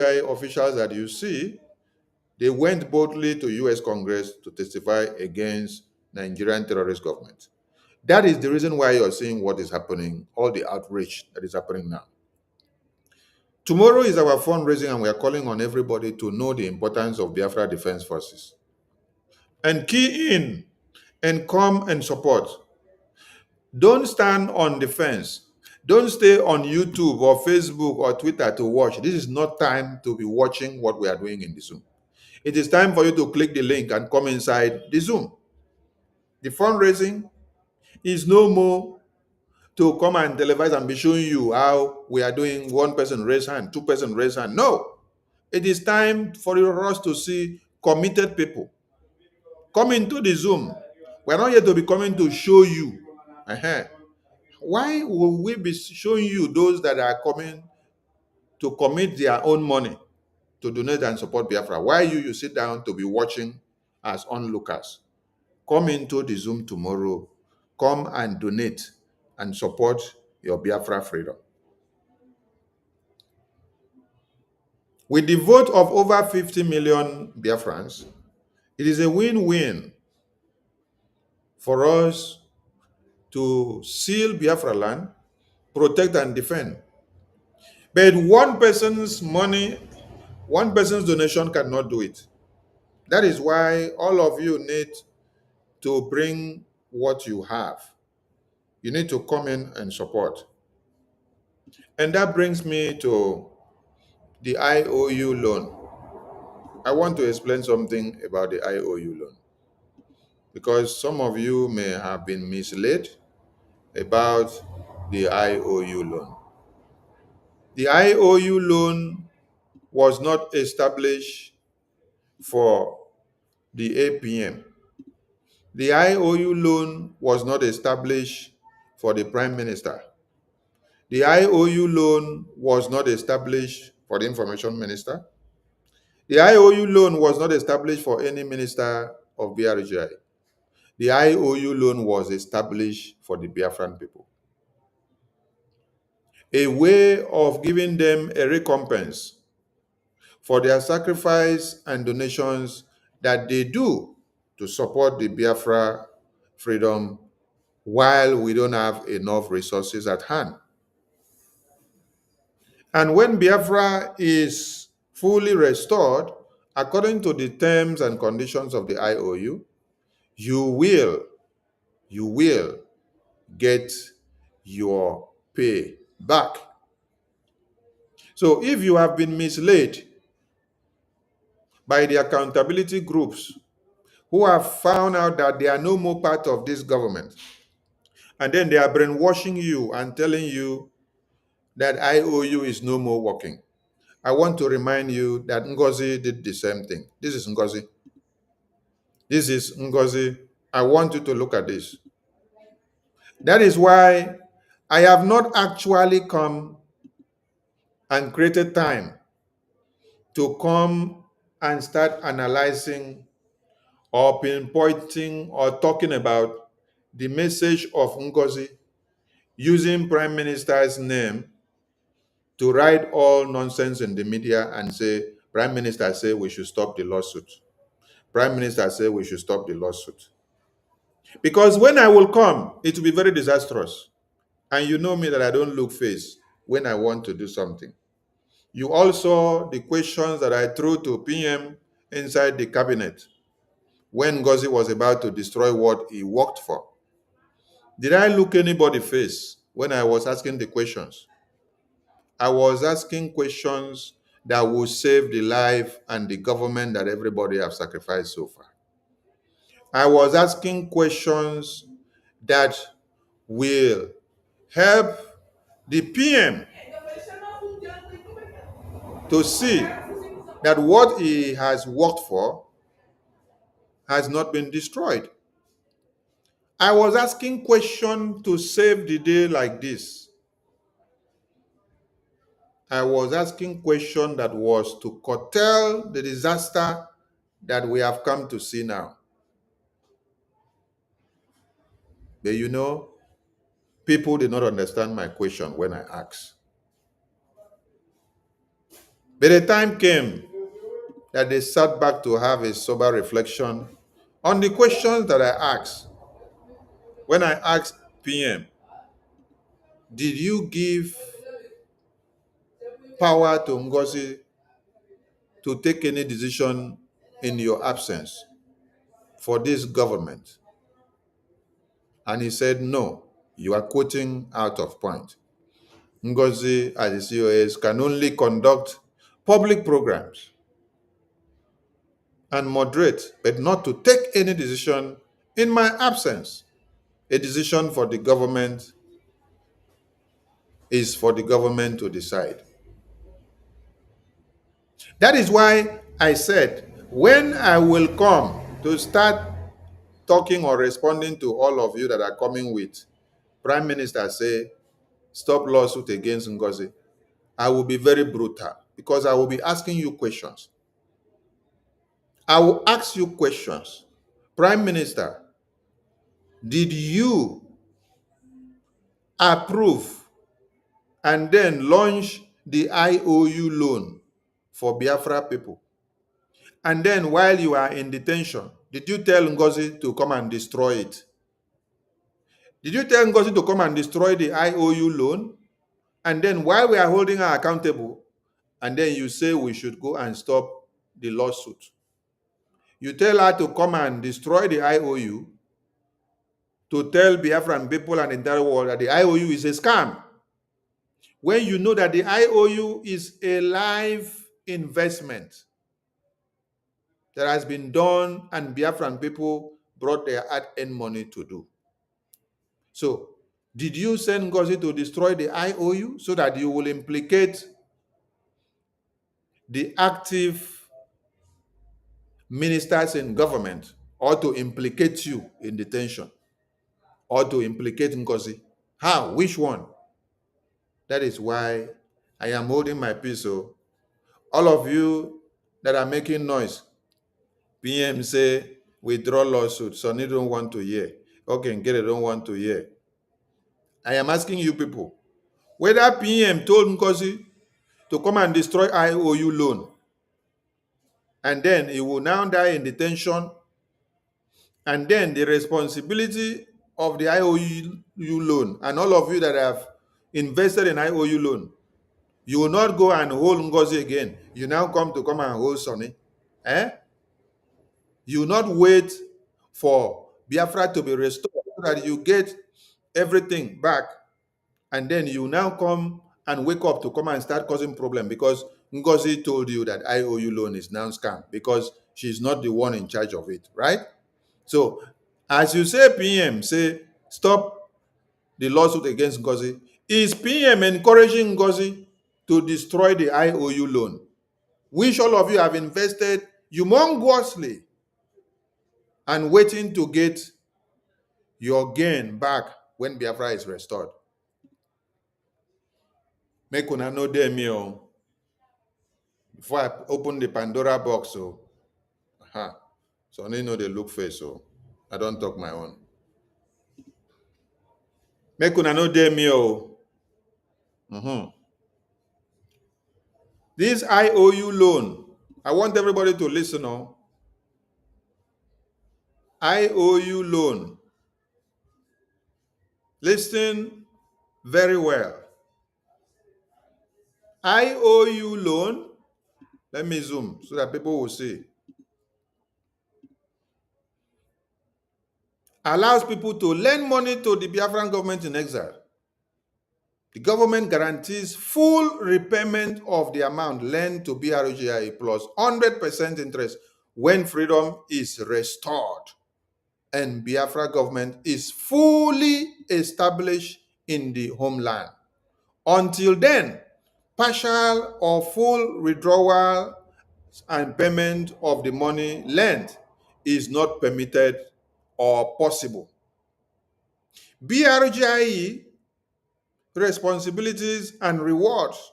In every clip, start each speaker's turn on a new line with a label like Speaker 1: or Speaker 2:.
Speaker 1: officials that you see, they went boldly to US Congress to testify against Nigerian terrorist government. That is the reason why you're seeing what is happening, all the outrage that is happening now. Tomorrow is our fundraising, and we are calling on everybody to know the importance of Biafra Defense Forces and key in and come and support. Don't stand on the fence. Don't stay on YouTube or Facebook or Twitter to watch. This is not time to be watching what we are doing in the Zoom. It is time for you to click the link and come inside the Zoom. The fundraising is no more to come and televise and be showing you how we are doing. One person raise hand, two person raise hand. No, it is time for us to see committed people. Come into the Zoom. We're not here to be coming to show you. Why will we be showing you those that are coming to commit their own money to donate and support Biafra? Why you sit down to be watching as onlookers? Come into the Zoom tomorrow. Come and donate and support your Biafra freedom. With the vote of over 50 million Biafrans, it is a win-win for us to seal Biafra land, protect and defend. But one person's money, one person's donation cannot do it. That is why all of you need to bring what you have. You need to come in and support. And that brings me to the IOU loan. I want to explain something about the IOU loan because some of you may have been misled about the IOU loan. The IOU loan was not established for the APM. The IOU loan was not established for the Prime Minister. The IOU loan was not established for the Information Minister. The IOU loan was not established for any minister of BRGI. The IOU loan was established for the Biafran people. A way of giving them a recompense for their sacrifice and donations that they do to support the Biafra freedom while we don't have enough resources at hand. And when Biafra is fully restored, according to the terms and conditions of the IOU, you will get your pay back. So if you have been misled by the accountability groups who have found out that they are no more part of this government, and then they are brainwashing you and telling you that IOU is no more working, I want to remind you that Ngozi did the same thing. This is Ngozi. This is Ngozi. I want you to look at this. That is why I have not actually come and created time to come and start analyzing or pinpointing or talking about the message of Ngozi using Prime Minister's name to write all nonsense in the media and say, Prime Minister say we should stop the lawsuit. Prime Minister say we should stop the lawsuit. Because when I will come, it will be very disastrous. And you know me that I don't look face when I want to do something. You all saw the questions that I threw to PM inside the cabinet when Ngozi was about to destroy what he worked for. Did I look anybody face when I was asking the questions? I was asking questions that will save the life and the government that everybody have sacrificed so far. I was asking questions that will help the PM to see that what he has worked for has not been destroyed. I was asking questions to save the day like this. I was asking questions that was to curtail the disaster that we have come to see now. But you know, people did not understand my question when I asked. But the time came that they sat back to have a sober reflection on the questions that I asked. When I asked PM, did you give power to Ngozi to take any decision in your absence for this government? And he said, no, you are quoting out of point. Ngozi, as the COS, can only conduct public programs and moderate, but not to take any decision in my absence. A decision for the government is for the government to decide. That is why I said, when I will come to start talking or responding to all of you that are coming with Prime Minister say, stop lawsuit against Ngozi, I will be very brutal because I will be asking you questions. I will ask you questions. Prime Minister, did you approve and then launch the IOU loan for Biafra people? And then while you are in detention, did you tell Ngozi to come and destroy it? Did you tell Ngozi to come and destroy the IOU loan? And then while we are holding her accountable, and then you say we should go and stop the lawsuit. You tell her to come and destroy the IOU to tell Biafran people and the entire world that the IOU is a scam. When you know that the IOU is a live investment that has been done and Biafran people brought their hard-earned money to do. So, did you send Ngozi to destroy the IOU so that you will implicate the active ministers in government, or to implicate you in detention, or to implicate Ngozi? How? Which one? That is why I am holding my peace. So, all of you that are making noise, PM say withdraw lawsuit. Sonny don't want to hear. Okay, Nkere don't want to hear. I am asking you people, whether PM told Ngozi to come and destroy IOU loan, and then he will now die in detention, and then the responsibility of the IOU loan, and all of you that have invested in IOU loan, you will not go and hold Ngozi again. You now come and hold Sonny. You will not wait for Biafra to be restored so that you get everything back, and then you now come and wake up to come and start causing problem because Ngozi told you that IOU loan is now scam because she's not the one in charge of it, right? So, as you say, PM say stop the lawsuit against Ngozi. Is PM encouraging Ngozi to destroy the IOU loan, which all of you have invested humongously and waiting to get your gain back when Biafra is restored? Make una know them me before I open the Pandora box. So I know they look face, so I don't talk my own. Make una know them me This IOU loan, I want everybody to listen. IOU loan. Listen very well. IOU loan, let me zoom so that people will see, allows people to lend money to the Biafran government in exile. The government guarantees full repayment of the amount lent to BRGI plus 100% interest when freedom is restored and Biafra government is fully established in the homeland. Until then, partial or full withdrawal and payment of the money lent is not permitted or possible. BRGIE responsibilities and rewards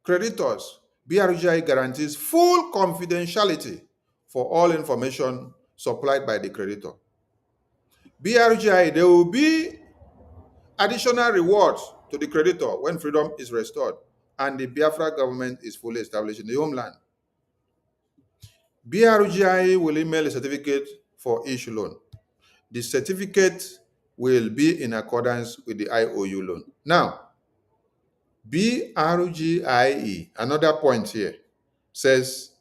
Speaker 1: creditors. BRGI guarantees full confidentiality for all information supplied by the creditor. BRGI, there will be additional rewards to the creditor when freedom is restored and the Biafra government is fully established in the homeland. BRGIA will email a certificate for each loan. The certificate will be in accordance with the IOU loan. Now, BRGIE, another point here, says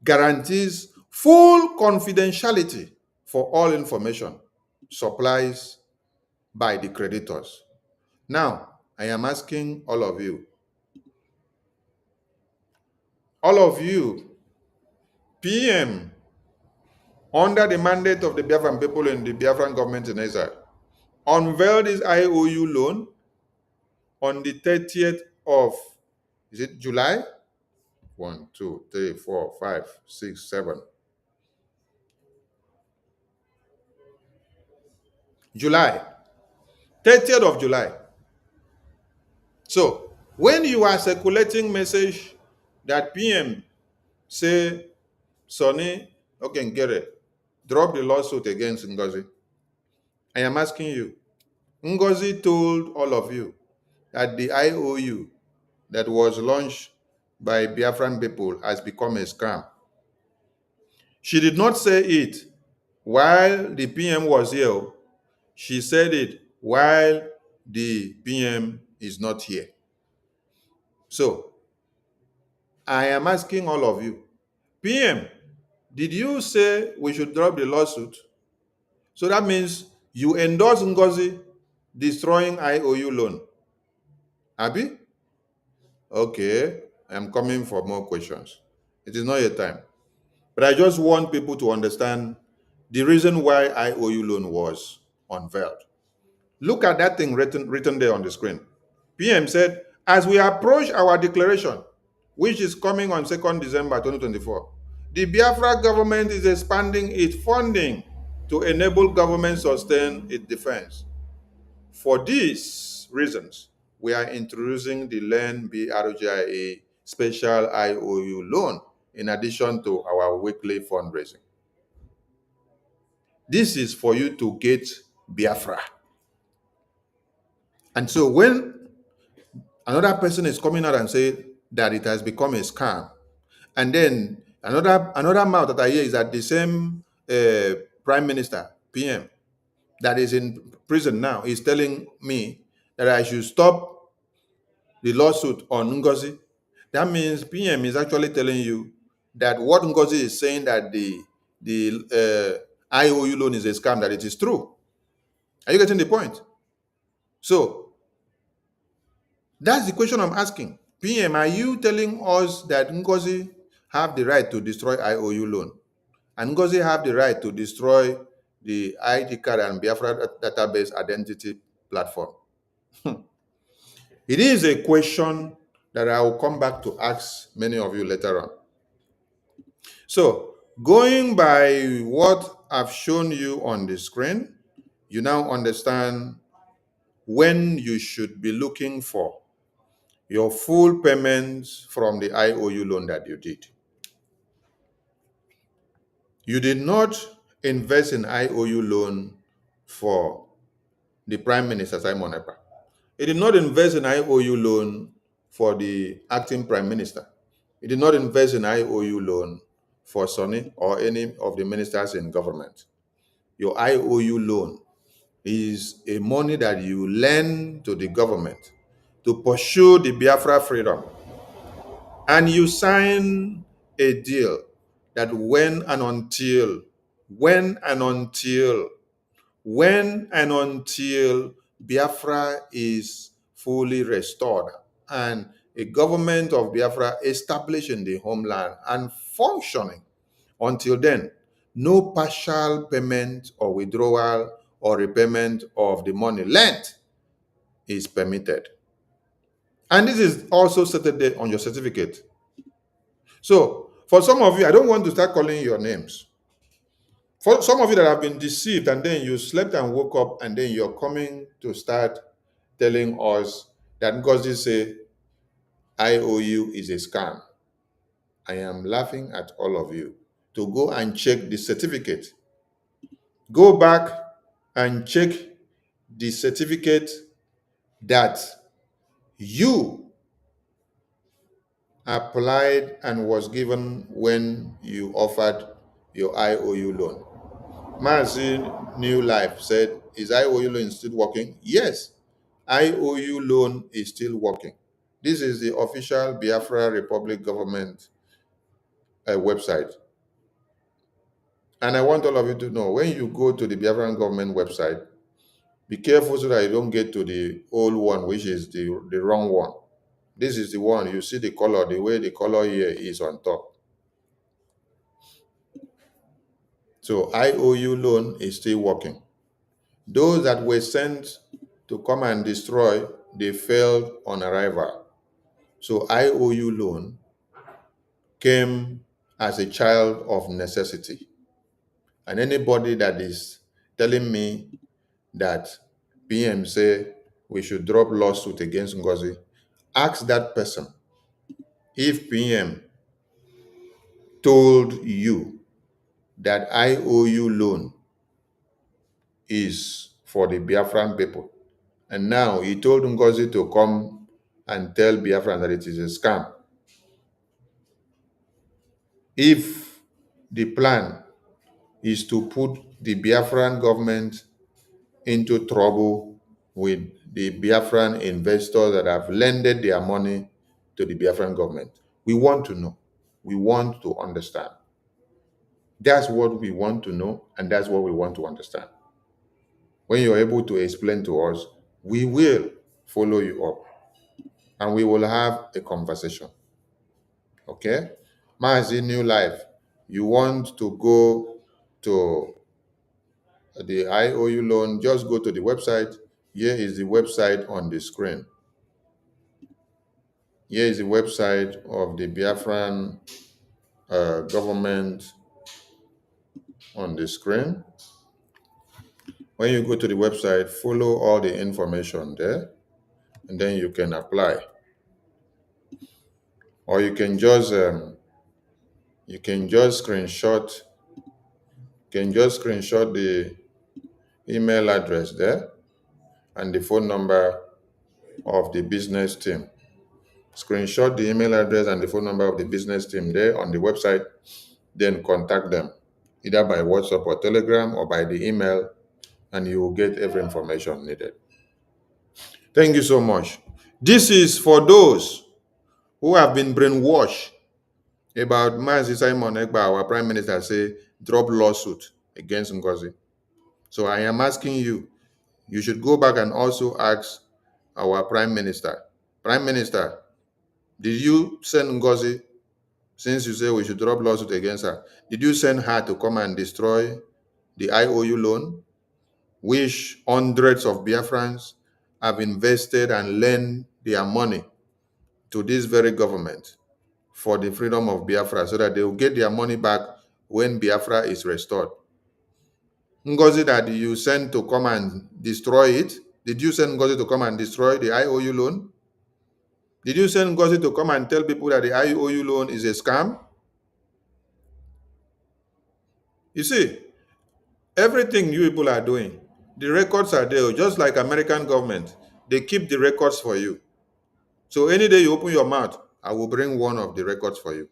Speaker 1: guarantees full confidentiality for all information supplies by the creditors. Now, I am asking all of you, PM, under the mandate of the Biafran people and the Biafran government in Israel, unveiled this IOU loan on the 30th of, is it July? 1, 2, 3, 4, 5, 6, 7. July. 30th of July. So, when you are circulating message that PM say, Sonny, okay, get it, drop the lawsuit against Ngozi, I am asking you, Ngozi told all of you that the IOU that was launched by Biafran people has become a scam. She did not say it while the PM was here. She said it while the PM is not here. So, I am asking all of you, PM, did you say we should drop the lawsuit? So that means you endorse Ngozi destroying IOU loan. Abi? Okay, I'm coming for more questions. It is not your time. But I just want people to understand the reason why IOU loan was unveiled. Look at that thing written there on the screen. PM said, as we approach our declaration, which is coming on 2nd December 2024, the Biafra government is expanding its funding to enable government sustain its defense. For these reasons, we are introducing the LEARN BRGIA special IOU loan in addition to our weekly fundraising. This is for you to get Biafra. And so when another person is coming out and say that it has become a scam, and then another mouth that I hear is that the same prime minister, PM, that is in prison now is telling me that I should stop the lawsuit on Ngozi. That means PM is actually telling you that what Ngozi is saying, that the IOU loan is a scam, that it is true. Are you getting the point? So that's the question I'm asking. PM, are you telling us that Ngozi have the right to destroy IOU loan? And Ngozi have the right to destroy the ID card and Biafra database identity platform? It is a question that I will come back to ask many of you later on. So, going by what I've shown you on the screen, you now understand when you should be looking for your full payments from the IOU loan that you did. You did not invest in IOU loan for the Prime Minister, Simon Ekpa. He did not invest in IOU loan for the acting Prime Minister. He did not invest in IOU loan for Sonny or any of the ministers in government. Your IOU loan is a money that you lend to the government to pursue the Biafra freedom. And you sign a deal that when and until Biafra is fully restored and a government of Biafra established in the homeland and functioning, until then, no partial payment or withdrawal or repayment of the money lent is permitted. And this is also stated on your certificate. So, for some of you, I don't want to start calling your names. For some of you that have been deceived and then you slept and woke up and then you're coming to start telling us that Ngozi say IOU is a scam, I am laughing at all of you to go and check the certificate. Go back and check the certificate that you applied and was given when you offered your IOU loan? Mazi New Life said, is IOU loan still working? Yes, IOU loan is still working. This is the official Biafra Republic government website. And I want all of you to know, when you go to the Biafran government website, be careful so that you don't get to the old one, which is the wrong one. This is the one. You see the color, the way the color here is on top. So IOU loan is still working. Those that were sent to come and destroy, they failed on arrival. So IOU loan came as a child of necessity. And anybody that is telling me that PM say we should drop lawsuit against Ngozi, ask that person if PM told you that IOU loan is for the Biafran people. And now he told Ngozi to come and tell Biafran that it is a scam. If the plan is to put the Biafran government into trouble with the Biafran investors that have lended their money to the Biafran government, we want to know. We want to understand. That's what we want to know, and that's what we want to understand. When you're able to explain to us, we will follow you up and we will have a conversation. Okay? Mazi New Life, you want to go to the IOU loan, just go to the website. Here is the website on the screen. Here is the website of the Biafran government on the screen. When you go to the website, follow all the information there, and then you can apply. Or you can just screenshot. The email address there and the phone number of the business team. Screenshot the email address and the phone number of the business team there on the website, then contact them either by WhatsApp or Telegram or by the email, and you will get every information needed. Thank you so much. This is for those who have been brainwashed about Mazi Simon Ekpa, our Prime Minister, say drop lawsuit against Ngozi. So I am asking you, you should go back and also ask our Prime Minister. Prime Minister, did you send Ngozi, since you say we should drop lawsuit against her, did you send her to come and destroy the IOU loan, which hundreds of Biafrans have invested and lent their money to this very government for the freedom of Biafra so that they will get their money back when Biafra is restored? Ngozi that you sent to come and destroy it, did you send Ngozi to come and destroy the IOU loan? Did you send Ngozi to come and tell people that the IOU loan is a scam? You see, everything you people are doing, the records are there, just like American government. They keep the records for you. So any day you open your mouth, I will bring one of the records for you.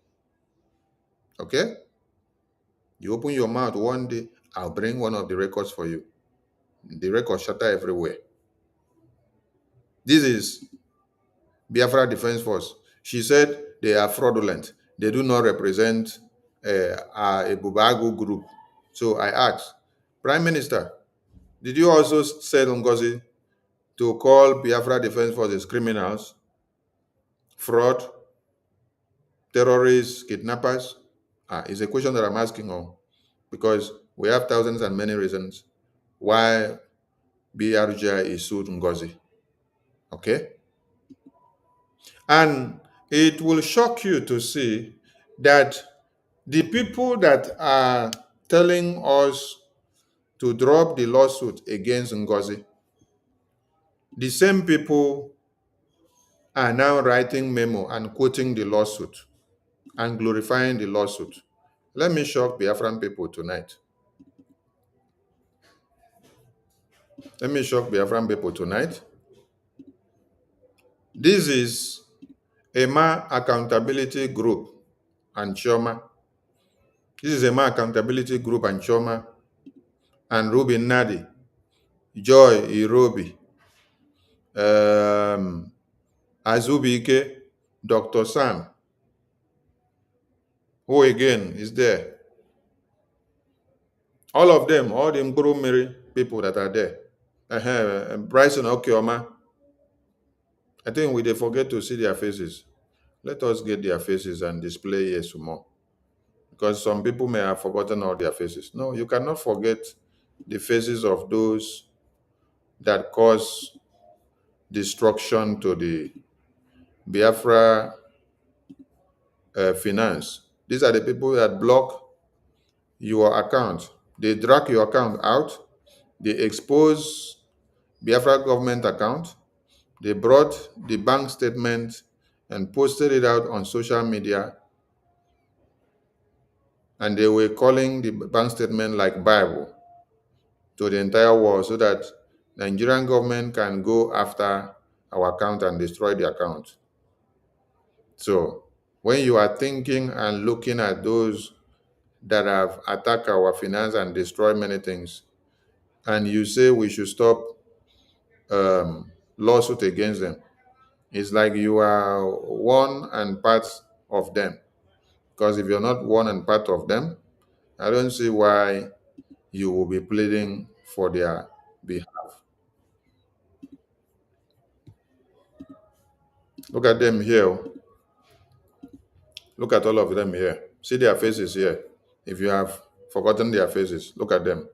Speaker 1: Okay? You open your mouth one day, I'll bring one of the records for you. The records shatter everywhere. This is Biafra Defense Force. She said they are fraudulent. They do not represent a Bubagu group. So I asked, Prime Minister, did you also say Ngozi to call Biafra Defense Forces criminals, fraud, terrorists, kidnappers? It's a question that I'm asking on, because we have thousands and many reasons why BRGI is sued Ngozi. Okay? And it will shock you to see that the people that are telling us to drop the lawsuit against Ngozi, the same people are now writing memo and quoting the lawsuit and glorifying the lawsuit. Let me shock Biafran people tonight. Let me shock Biafran people tonight. This is Emma Accountability Group and Chioma. This is Emma Accountability Group and Chioma and Ruben Nadi, Joy Irobi, Azubike, Dr. Sam, who again is there. All of them, all the Mgurumiri people that are there. Bryson Okioma. I think we they forget to see their faces. Let us get their faces and display here some more. Because some people may have forgotten all their faces. No, you cannot forget the faces of those that cause destruction to the Biafra finance. These are the people that block your account. They drag your account out. They expose Biafra government account. They brought the bank statement and posted it out on social media. And they were calling the bank statement like Bible to the entire world so that Nigerian government can go after our account and destroy the account. So when you are thinking and looking at those that have attacked our finance and destroyed many things, and you say we should stop lawsuit against them, it's like you are one and part of them. Because if you're not one and part of them, I don't see why you will be pleading for their behalf. Look at them here. Look at all of them here. See their faces here. If you have forgotten their faces, look at them.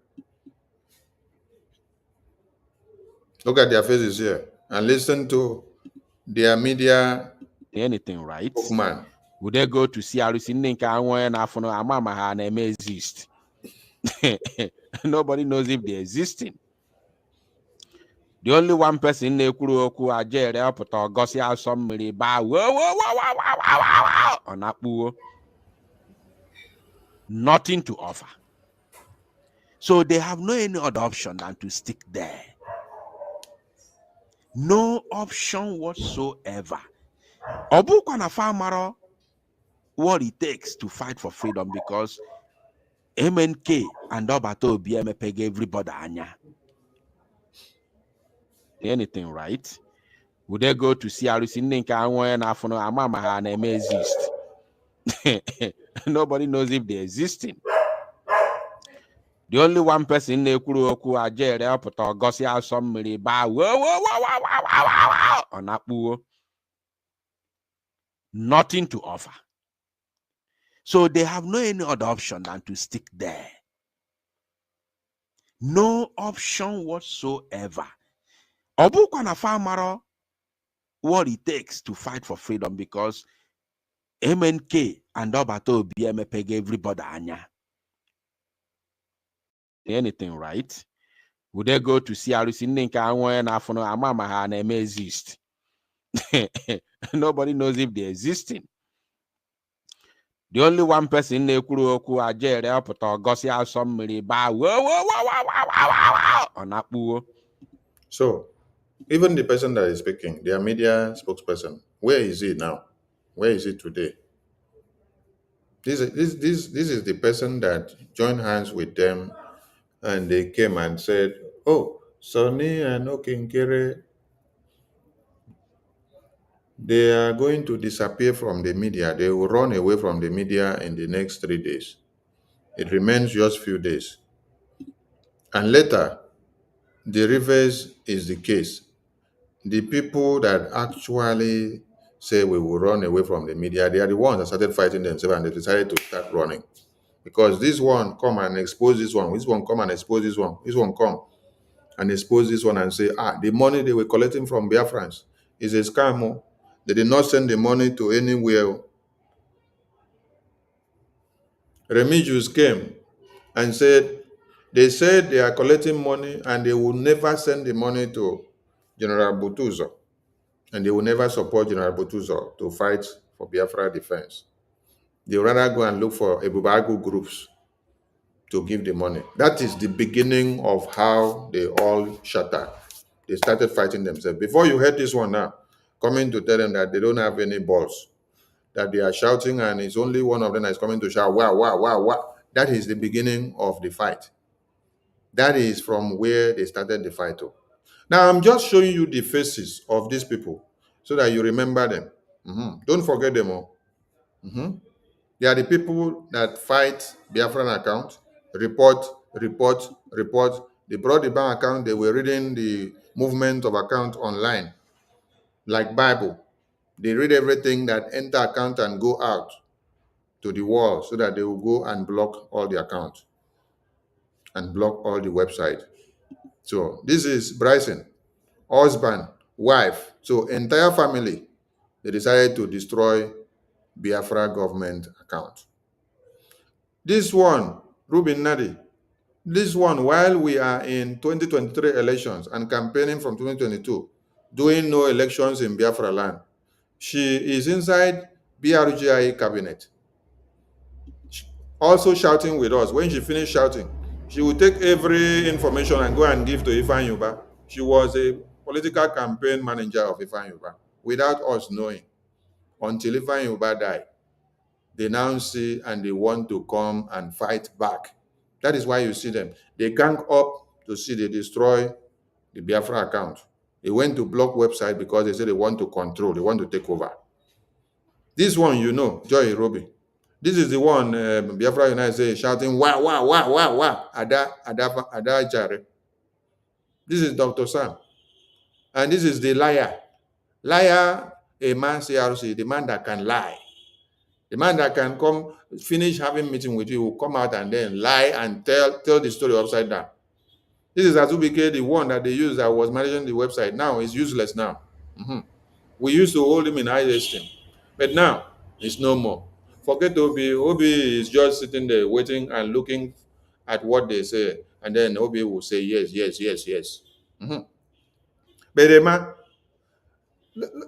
Speaker 1: Look at their faces here and listen to their media
Speaker 2: anything, right?
Speaker 1: spokesman.
Speaker 2: Would they go to CRC and exist? Nobody knows if they're existing. The only one person in Oku Ajere put or Gossia somebody by on that nothing to offer. So they have no any other option than to stick there. No option whatsoever. Obukwana Famaro, what it takes to fight for freedom, because MNK and Obato BMPG everybody anya. Anything, right? Would they go to CRC and exist? Nobody knows if they're existing. The only one person in Oku Ajere put or Gossia somebody by on that nothing to offer. So they have no any other option than to stick there. No option whatsoever. Obukwana Famaro, what it takes to fight for freedom, because MNK and Obato BMPG everybody anya. Anything, right? Would they go to CRC and exist? Nobody knows if they're existing. The only one person in Oku Ajere put or Gossia somebody by on that.
Speaker 1: So even the person that is speaking, their media spokesperson, where is he now? Where is he today? This is the person that joined hands with them and they came and said, oh, Sonny and Okinkere, they are going to disappear from the media. They will run away from the media in the next 3 days. It remains just few days. And later, the reverse is the case. The people that actually say we will run away from the media, they are the ones that started fighting themselves and they decided to start running. Because this one come and expose this one come and expose this one come and expose this one and say, the money they were collecting from Biafrans is a scam. Oh. They did not send the money to anywhere. Remigius came and said, they said they are collecting money and they will never send the money to General Butuzo. And they will never support General Butuzo to fight for Biafra defense. They will rather go and look for Ebubagu groups to give the money. That is the beginning of how they all shattered. They started fighting themselves. Before you heard this one now, coming to tell them that they don't have any balls, that they are shouting, and it's only one of them that is coming to shout, wow, wow, wow, wow. That is the beginning of the fight. That is from where they started the fight. Oh. Now, I'm just showing you the faces of these people so that you remember them. Don't forget them all. They are the people that fight Biafran account, report, report, report. They brought the bank account, they were reading the movement of account online, like Bible. They read everything that enter account and go out to the wall so that they will go and block all the accounts and block all the website. So this is Bryson, husband, wife, so entire family. They decided to destroy Biafra government account. This one, Ruben Nadi, this one, while we are in 2023 elections and campaigning from 2022, doing no elections in Biafra land, she is inside BRGI cabinet, also shouting with us. When she finished shouting, she would take every information and go and give to Ifan Yuba. She was a political campaign manager of Ifan Yuba without us knowing until Ifan Yuba died. They now see and they want to come and fight back. That is why you see them. They gang up to see they destroy the Biafra account. They went to block website because they said they want to control, they want to take over. This one, you know, Joy Robi. This is the one Biafra United say shouting, wow, wow, wow, wow, wow, Ada Jare. This is Dr. Sam. And this is the liar. Liar, a man CRC, the man that can lie. The man that can come, finish having meeting with you, will come out and then lie and tell the story upside down. This is Azubike, the one that they used that was managing the website. Now he's useless now. We used to hold him in high esteem. But now, it's no more. Forget Obi. Obi is just sitting there waiting and looking at what they say. And then Obi will say, yes, yes, yes, yes. But Emma,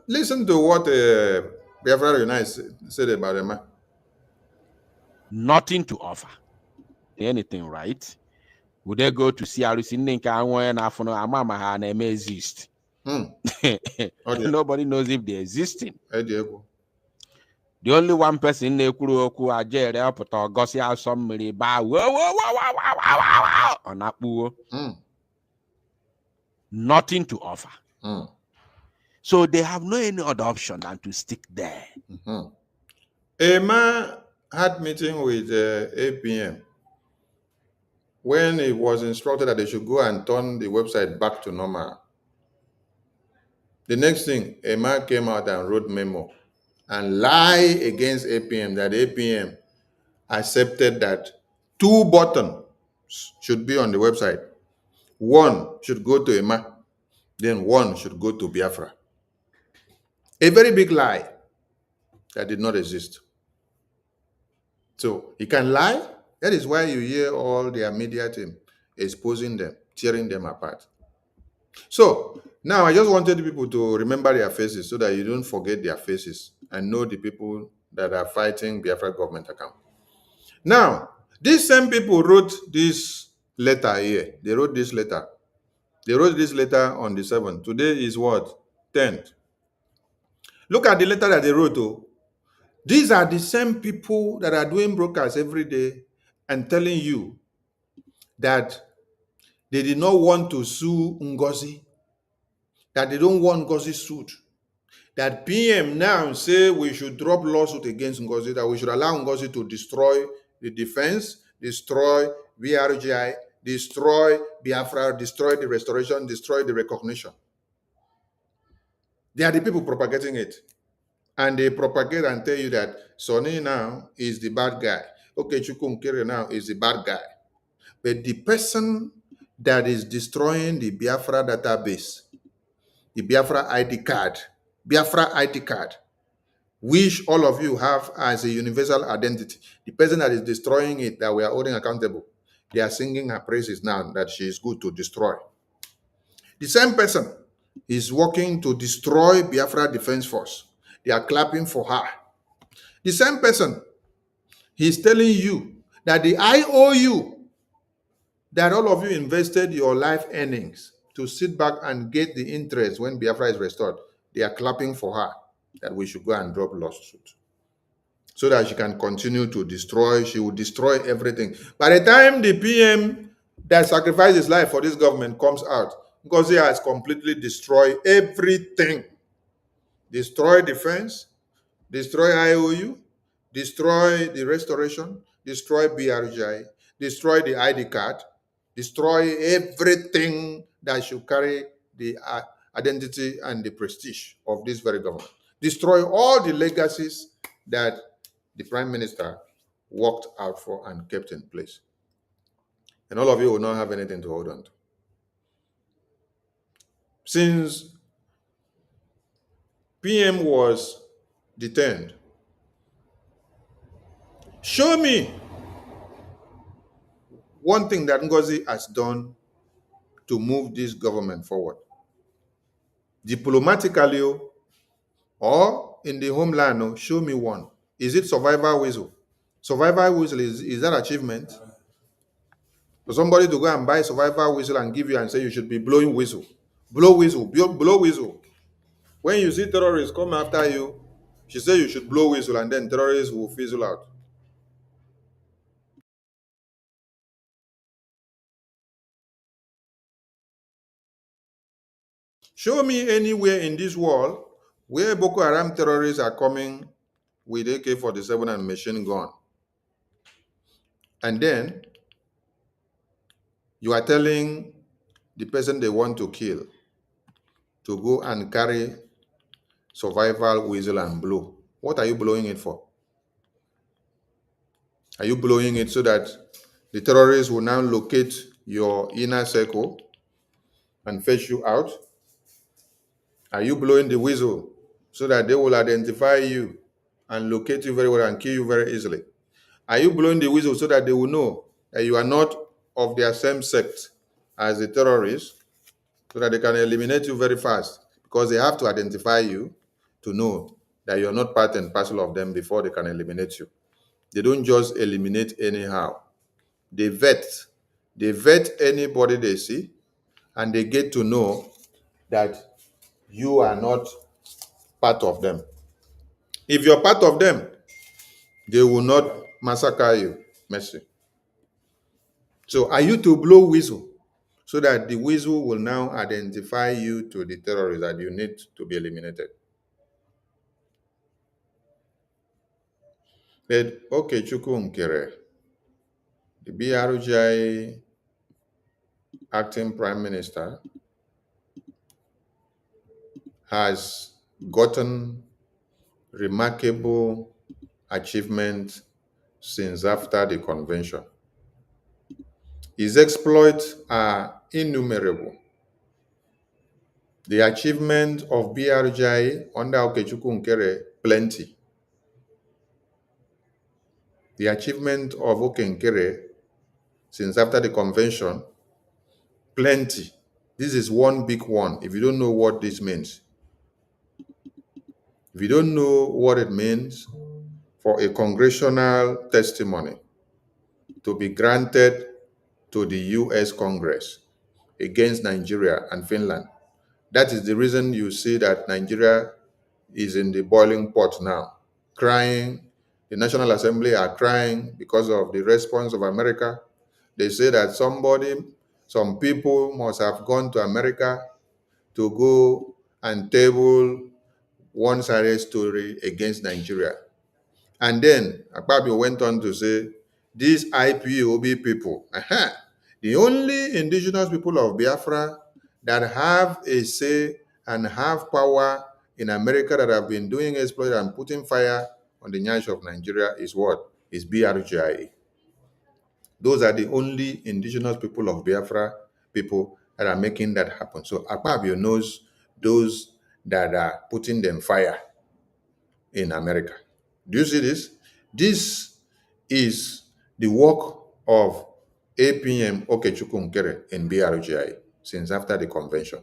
Speaker 1: listen to what Biafra United said about Emma.
Speaker 2: Nothing to offer. Anything, right? Would they go to CRC? Exist? Nobody knows if they're existing. The only one person in the Kuroku are Jerry up to Gossia somebody by on that pool. Nothing to offer. So they have no any other option than to stick there.
Speaker 1: Emma had meeting with APM when it was instructed that they should go and turn the website back to normal. The next thing, Emma came out and wrote memo and lie against APM that APM accepted that 2 buttons should be on the website. One should go to Emma, then one should go to Biafra. A very big lie that did not exist. So he can lie. That is why you hear all their media team exposing them, tearing them apart. So now I just wanted people to remember their faces so that you don't forget their faces and know the people that are fighting Biafra government account. Now, these same people wrote this letter here. They wrote this letter. They wrote this letter on the 7th. Today is what? 10th. Look at the letter that they wrote. Oh. These are the same people that are doing broadcasts every day and telling you that they did not want to sue Ngozi, that they don't want Ngozi sued, that PM now say we should drop lawsuit against Ngozi, that we should allow Ngozi to destroy the defense, destroy BRGI, destroy Biafra, destroy the restoration, destroy the recognition. They are the people propagating it. And they propagate and tell you that Sonny now is the bad guy. Okay, Chukwunkere now is the bad guy. But the person that is destroying the Biafra database, the Biafra ID card, which all of you have as a universal identity, the person that is destroying it, that we are holding accountable, they are singing her praises now that she is good to destroy. The same person is working to destroy Biafra Defense Force. They are clapping for her. The same person, he's telling you that the IOU, that all of you invested your life earnings to sit back and get the interest when Biafra is restored. they are clapping for her that we should go and drop lawsuit so that she can continue to destroy. She will destroy everything. By the time the PM that sacrificed his life for this government comes out, Ngozi has completely destroyed everything. Destroy defense, destroy IOU, destroy the restoration, destroy BRGI, destroy the ID card, destroy everything that should carry the identity and the prestige of this very government. Destroy all the legacies that the prime minister worked out for and kept in place. And all of you will not have anything to hold on to. Since PM was detained, show me one thing that Ngozi has done to move this government forward. Diplomatically or in the homeland, show me one. Is it survival whistle? Survival whistle, is that achievement? For somebody to go and buy survival whistle and give you and say you should be blowing whistle. Blow whistle, blow whistle. When you see terrorists come after you, she said you should blow whistle and then terrorists will fizzle out. Show me anywhere in this world where Boko Haram terrorists are coming with AK-47 and machine gun. And then you are telling the person they want to kill to go and carry survival whistle and blow. What are you blowing it for? Are you blowing it so that the terrorists will now locate your inner circle and fetch you out? Are you blowing the whistle so that they will identify you and locate you very well and kill you very easily? Are you blowing the whistle so that they will know that you are not of their same sect as the terrorists, so that they can eliminate you very fast? Because they have to identify you to know that you're not part and parcel of them before they can eliminate you. They don't just eliminate anyhow. They vet. They vet anybody they see, and they get to know that you are not part of them. If you're part of them, they will not massacre you. Mercy. So are you to blow whistle so that the whistle will now identify you to the terrorists that you need to be eliminated? But okay, Chukwunkere, the BRGI acting prime minister, has gotten remarkable achievement since after the convention. His exploits are innumerable. The achievement of BRGI under Okechukwu Nkere, plenty. The achievement of Okenkere since after the convention, plenty. This is one big one. If you don't know what this means, if you don't know what it means for a congressional testimony to be granted to the US Congress against Nigeria and Finland, that is the reason you see that Nigeria is in the boiling pot now, crying. The National Assembly are crying because of the response of America. They say that some people must have gone to America to go and table one-sided story against Nigeria. And then Akpabio went on to say, these IPOB people, the only indigenous people of Biafra that have a say and have power in America that have been doing exploit and putting fire on the nyash of Nigeria is what? Is BRGIA. Those are the only indigenous people of Biafra people that are making that happen. So Akpabio knows those that are putting them fire in America. Do you see this? This is the work of APM Okechukwu Nkere in BRGI since after the convention.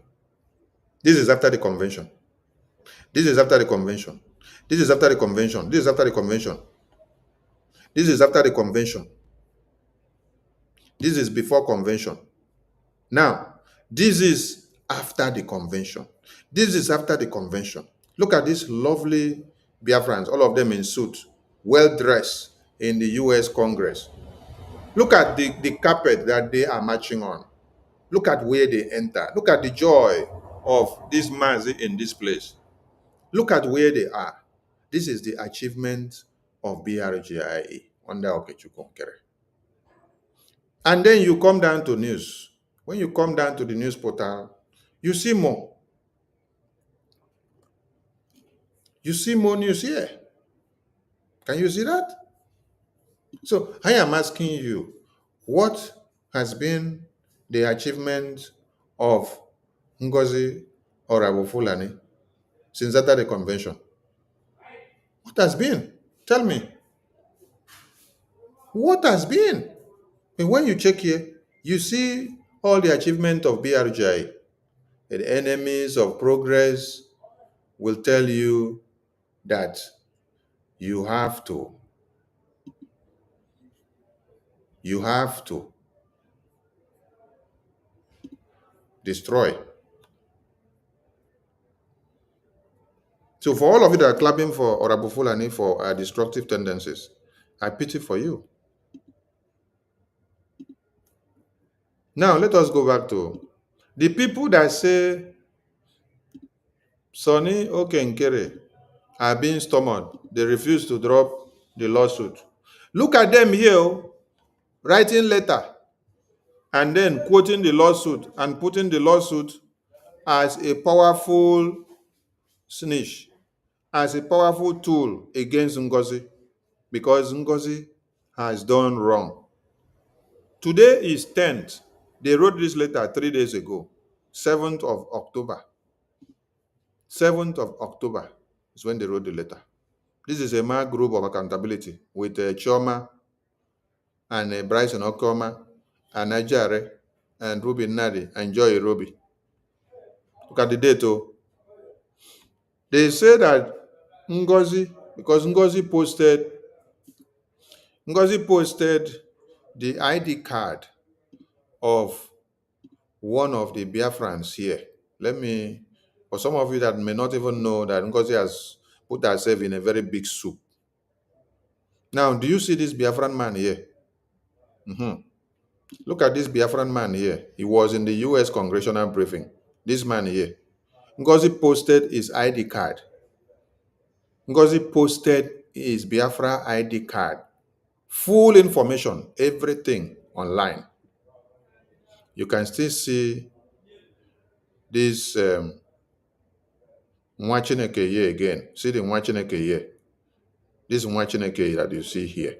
Speaker 1: This is after the convention. This is after the convention. This is after the convention. This is after the convention. This is after the convention. This is before convention. Now, this is after the convention. This is after the convention. Look at these lovely Biafrans, all of them in suit, well dressed in the US Congress. Look at the carpet that they are marching on. Look at where they enter. Look at the joy of this Mazi in this place. Look at where they are. This is the achievement of BRGIA under Okechukwu Nkere. And then you come down to news. When you come down to the news portal, you see more. You see more news here. Can you see that? So I am asking you, what has been the achievement of Ngozi Orabo Fulani since after the convention? What has been? Tell me. What has been? And when you check here, you see all the achievement of BRGI. The enemies of progress will tell you that you have to destroy. So for all of you that are clapping for Orabo Fulani for destructive tendencies, I pity for you. Now let us go back to the people that say Sonny Okenkere are being stomached. They refuse to drop the lawsuit. Look at them here, writing letter and then quoting the lawsuit and putting the lawsuit as a powerful snitch, as a powerful tool against Ngozi, because Ngozi has done wrong. Today is 10th. They wrote this letter 3 days ago, 7th of October. 7th of October is when they wrote the letter. This is a MAG group of accountability with Chioma and Bryson Okoma and Najare and Ruby Nadi and Joy Ruby. Look at the date. Oh. They say that Ngozi, because Ngozi posted the ID card of one of the Biafrans here. For some of you that may not even know that Ngozi has put herself in a very big soup. Now, do you see this Biafran man here? Look at this Biafran man here. He was in the US congressional briefing. This man here. Ngozi posted his ID card. Ngozi posted his Biafra ID card. Full information, everything online. You can still see this Nwachineke here again. See the Nwachineke here. This Nwachineke that you see here.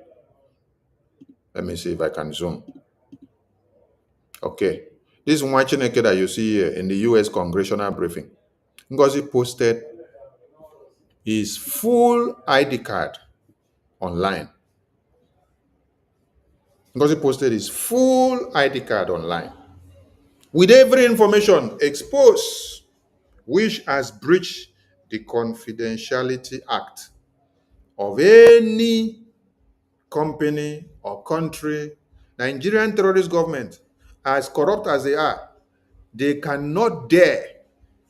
Speaker 1: Let me see if I can zoom. Okay. This Nwachineke that you see here in the US congressional briefing. Ngozi posted his full ID card online. Ngozi posted his full ID card online with every information exposed, which has breached the Confidentiality Act of any company or country. Nigerian terrorist government, as corrupt as they cannot dare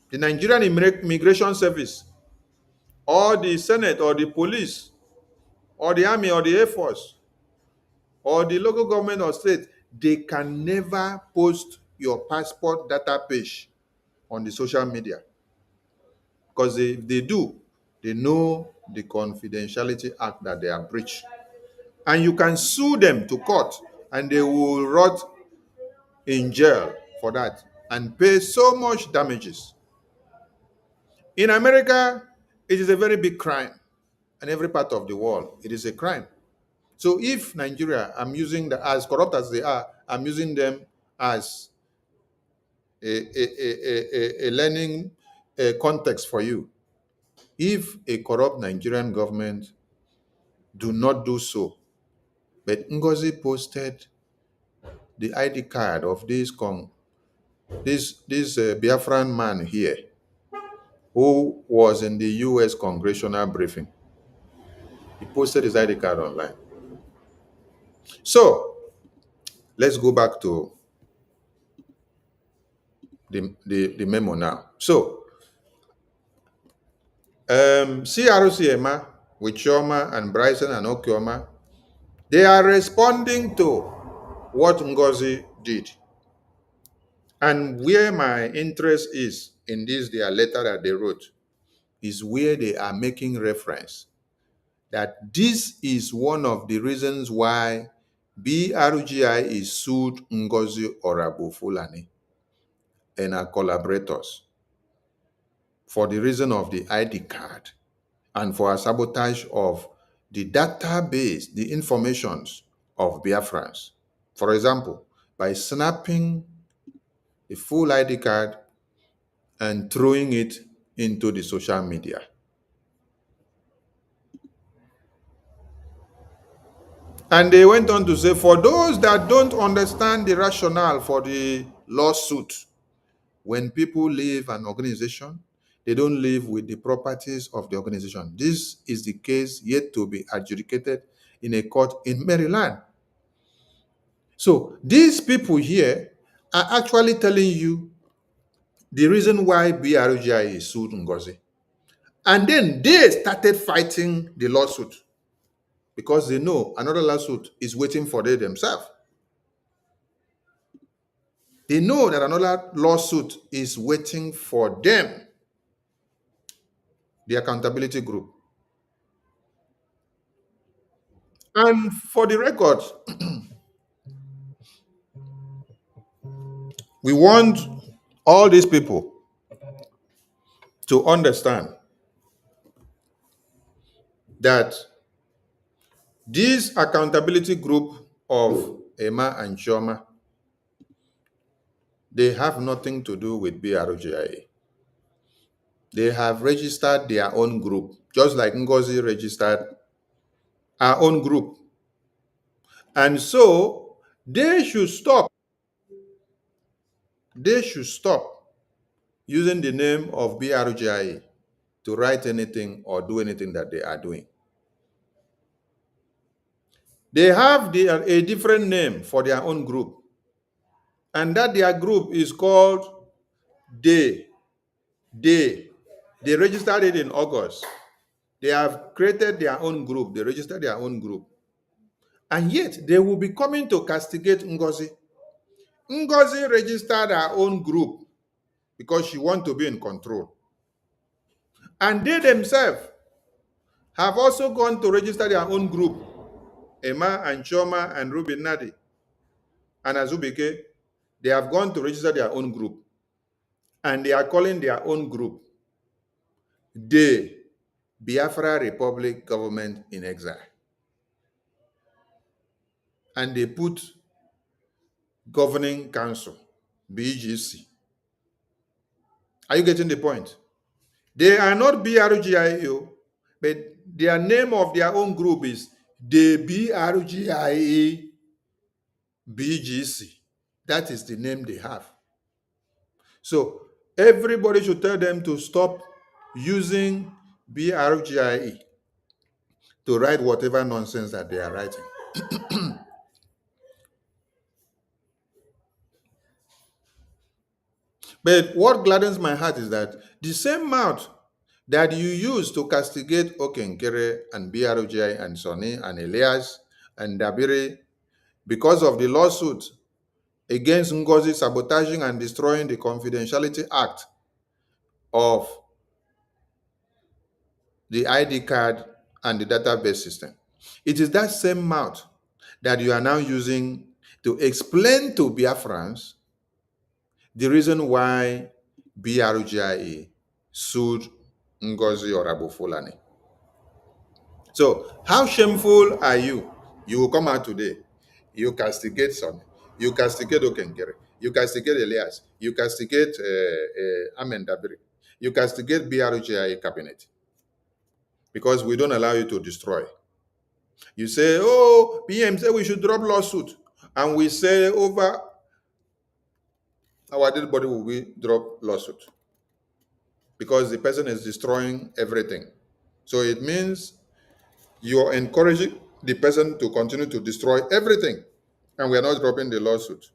Speaker 1: the Nigerian Immigration Service or the Senate or the police or the army or the Air Force or the local government or state, they can never post your passport data page on the social media. Because if they do, they know the Confidentiality Act that they have breached. And you can sue them to court and they will rot in jail for that and pay so much damages. In America, it is a very big crime. And every part of the world, it is a crime. So if Nigeria, I'm using as corrupt as they are, I'm using them as a learning context for you. If a corrupt Nigerian government do not do so, but Ngozi posted the ID card of this Biafran man here, who was in the US congressional briefing. He posted his ID card online. So let's go back to the memo now. So, CRC Emma, with Chioma and Bryson and Okioma, they are responding to what Ngozi did. And where my interest is in this, their letter that they wrote, is where they are making reference that this is one of the reasons why BRGI is sued Ngozi Orabu Fulani and her collaborators for the reason of the ID card and for a sabotage of the database, the informations of Biafrans. For example, by snapping a full ID card and throwing it into the social media. And they went on to say, for those that don't understand the rationale for the lawsuit, when people leave an organization, they don't live with the properties of the organization. This is the case yet to be adjudicated in a court in Maryland. So these people here are actually telling you the reason why BRGI is sued Ngozi. And then they started fighting the lawsuit because they know another lawsuit is waiting for them themselves. They know that another lawsuit is waiting for them, the accountability group. And for the record, we want all these people to understand that this accountability group of Emma and Choma, they have nothing to do with BRGIA. They have registered their own group, just like Ngozi registered our own group. And so they should stop. They should stop using the name of BRGIA to write anything or do anything that they are doing. They have a different name for their own group. And that their group is called They. They registered it in August. They have created their own group. They registered their own group. And yet, they will be coming to castigate Ngozi. Ngozi registered her own group because she wants to be in control. And they themselves have also gone to register their own group. Emma and Choma and Ruby Nadi and Azubike, they have gone to register their own group. And they are calling their own group the Biafra Republic Government in Exile. And they put Governing Council, BGC. Are you getting the point? They are not BRGIO, but their name of their own group is the BRGIA BGC. That is the name they have. So everybody should tell them to stop using BRGIE to write whatever nonsense that they are writing. But what gladdens my heart is that the same mouth that you use to castigate Okenkere and BRGI and Sonny and Elias and Dabiri because of the lawsuit against Ngozi sabotaging and destroying the Confidentiality Act of the ID card and the database system. It is that same mouth that you are now using to explain to Biafrans the reason why BRGIA sued Ngozi Orabu Fulani. So, how shameful are you? You will come out today. You castigate Son. You castigate Okenkere. You castigate Elias. You castigate Amen Dabiri. You castigate BRGIA cabinet. Because we don't allow you to destroy. You say, oh, PM said we should drop lawsuit. And we say over our dead body will we drop lawsuit. Because the person is destroying everything. So it means you're encouraging the person to continue to destroy everything. And we are not dropping the lawsuit.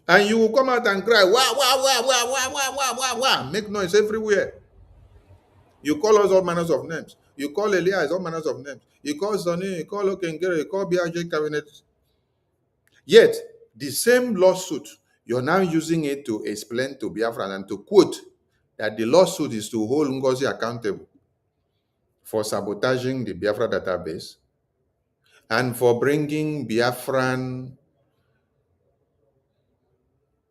Speaker 1: And you will come out and cry, wah, wah, wah, wah, wah, wah, wah, wah, wah, make noise everywhere. You call us all manners of names. You call Elias all manners of names. You call Sonny, you call Okengere, you call BRJ cabinet. Yet, the same lawsuit, you're now using it to explain to Biafran and to quote that the lawsuit is to hold Ngozi accountable for sabotaging the Biafra database and for bringing Biafran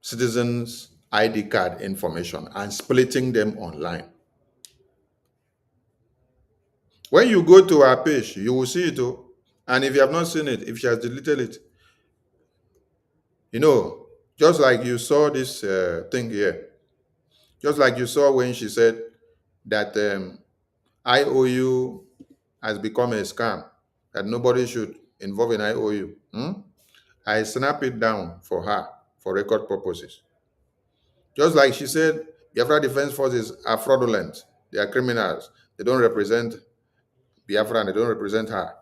Speaker 1: citizens' ID card information and splitting them online. When you go to her page, you will see it. Oh. And if you have not seen it, if she has deleted it, you know, just like you saw this thing here, just like you saw when she said that IOU has become a scam, that nobody should involve in IOU. I snap it down for her for record purposes. Just like she said, Biafra Defense Forces are fraudulent. They are criminals. They don't represent Biafra and they don't represent her.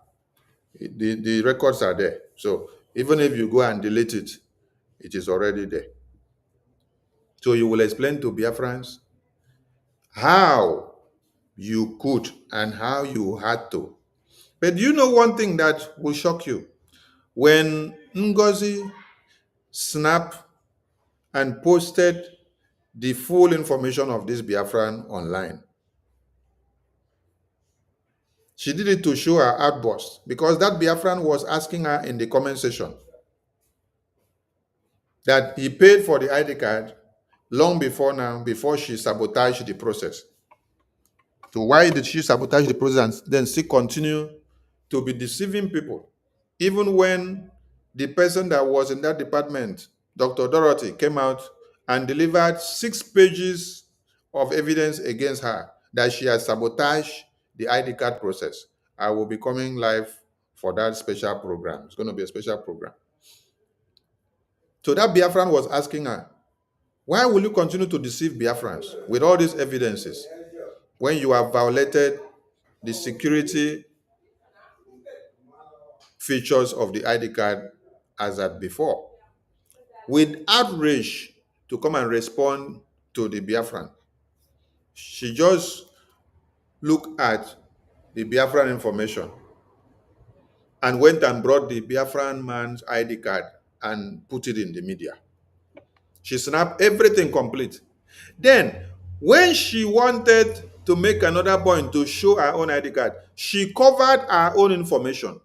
Speaker 1: The records are there. So even if you go and delete it, it is already there. So you will explain to Biafrans how you could and how you had to. But you know one thing that will shock you? When Ngozi snapped and posted the full information of this Biafran online, she did it to show her outburst because that Biafran was asking her in the comment section that he paid for the ID card long before now, before she sabotaged the process. So why did she sabotage the process and then still continue to be deceiving people? Even when the person that was in that department, Dr. Dorothy, came out and delivered 6 pages of evidence against her that she had sabotaged the ID card process. I will be coming live for that special program. It's going to be a special program. So that Biafran was asking her, why will you continue to deceive Biafrans with all these evidences when you have violated the security features of the ID card as at before? With outrage to come and respond to the Biafran, she just looked at the Biafran information and went and brought the Biafran man's ID card and put it in the media. She snapped everything complete. Then, when she wanted to make another point to show her own ID card, she covered her own information.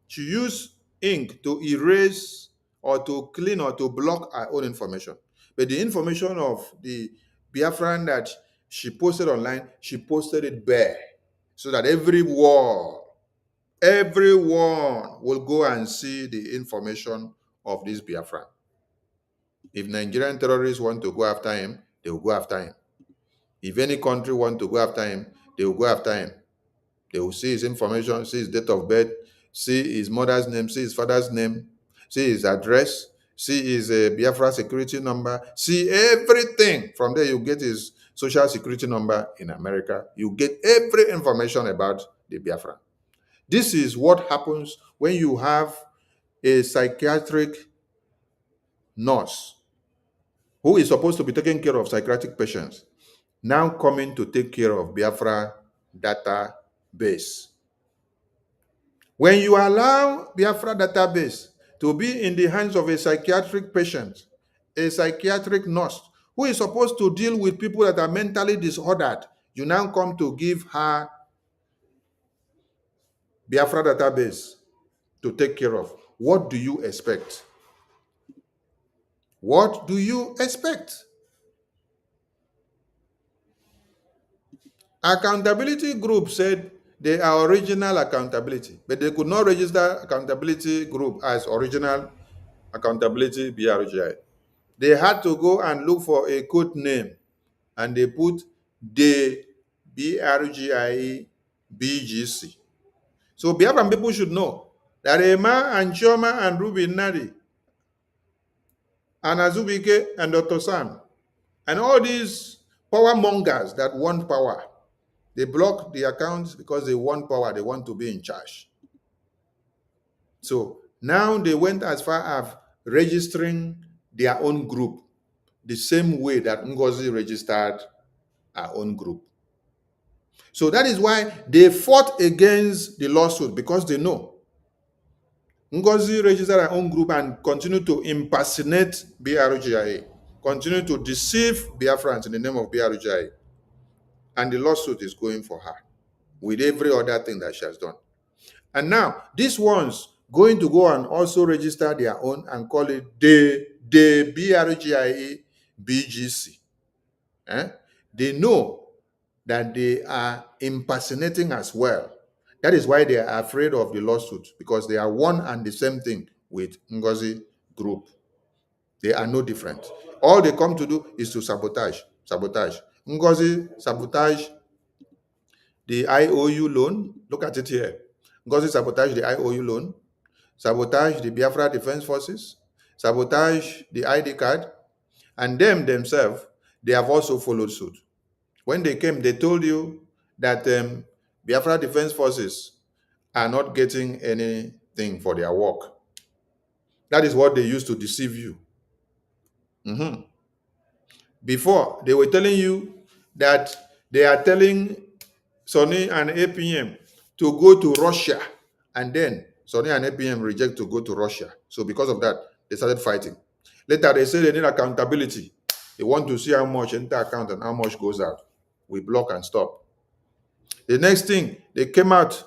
Speaker 1: She used ink to erase or to clean or to block her own information. But the information of the Biafran that she posted online, she posted it bare so that everyone will go and see the information of this Biafran. If Nigerian terrorists want to go after him, they will go after him. If any country want to go after him, they will go after him. They will see his information, see his date of birth, see his mother's name, see his father's name, see his address, see his Biafra security number, see everything. From there, you get his social security number in America. You get every information about the Biafra. This is what happens when you have a psychiatric nurse who is supposed to be taking care of psychiatric patients now coming to take care of Biafra database. When you allow Biafra database to be in the hands of a psychiatric patient, a psychiatric nurse, who is supposed to deal with people that are mentally disordered, you now come to give her Biafra database to take care of. What do you expect? What do you expect? Accountability group said they are original accountability, but they could not register accountability group as original accountability BRGI. They had to go and look for a code name, and they put the BRGI BGC. So Biafran people should know that Emma and Chioma and Ruby Nadi and Azubike and Dr. Sam and all these power mongers that want power, they block the accounts because they want power. They want to be in charge. So now they went as far as registering their own group the same way that Ngozi registered her own group. So that is why they fought against the lawsuit, because they know Ngozi registered her own group and continued to impersonate BRGIA, continue to deceive Biafrans in the name of BRGIA. And the lawsuit is going for her with every other thing that she has done. And now, these ones going to go and also register their own and call it the BRGIA BGC. They know that they are impersonating as well. That is why they are afraid of the lawsuit, because they are one and the same thing with Ngozi Group. They are no different. All they come to do is to sabotage. Ngozi sabotage the IOU loan. Look at it here. Ngozi sabotage the IOU loan, sabotage the Biafra Defense Forces, sabotage the ID card, and themselves, they have also followed suit. When they came, they told you that Biafra Defense Forces are not getting anything for their work. That is what they used to deceive you. Before, they were telling you that they are telling Sonny and APM to go to Russia, and then Sonny and APM reject to go to Russia. So because of that, they started fighting. Later, they say they need accountability. They want to see how much enter account and how much goes out. We block and stop. The next thing, they came out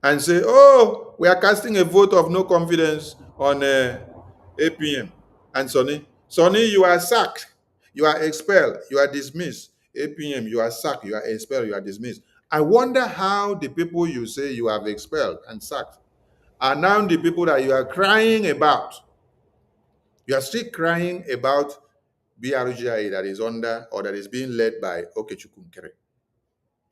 Speaker 1: and say, oh, we are casting a vote of no confidence on APM and Sonny. Sonny, you are sacked. You are expelled. You are dismissed. APM, you are sacked. You are expelled. You are dismissed. I wonder how the people you say you have expelled and sacked are now the people that you are crying about. You are still crying about BRGI that is under or that is being led by Okechukwu Nkere.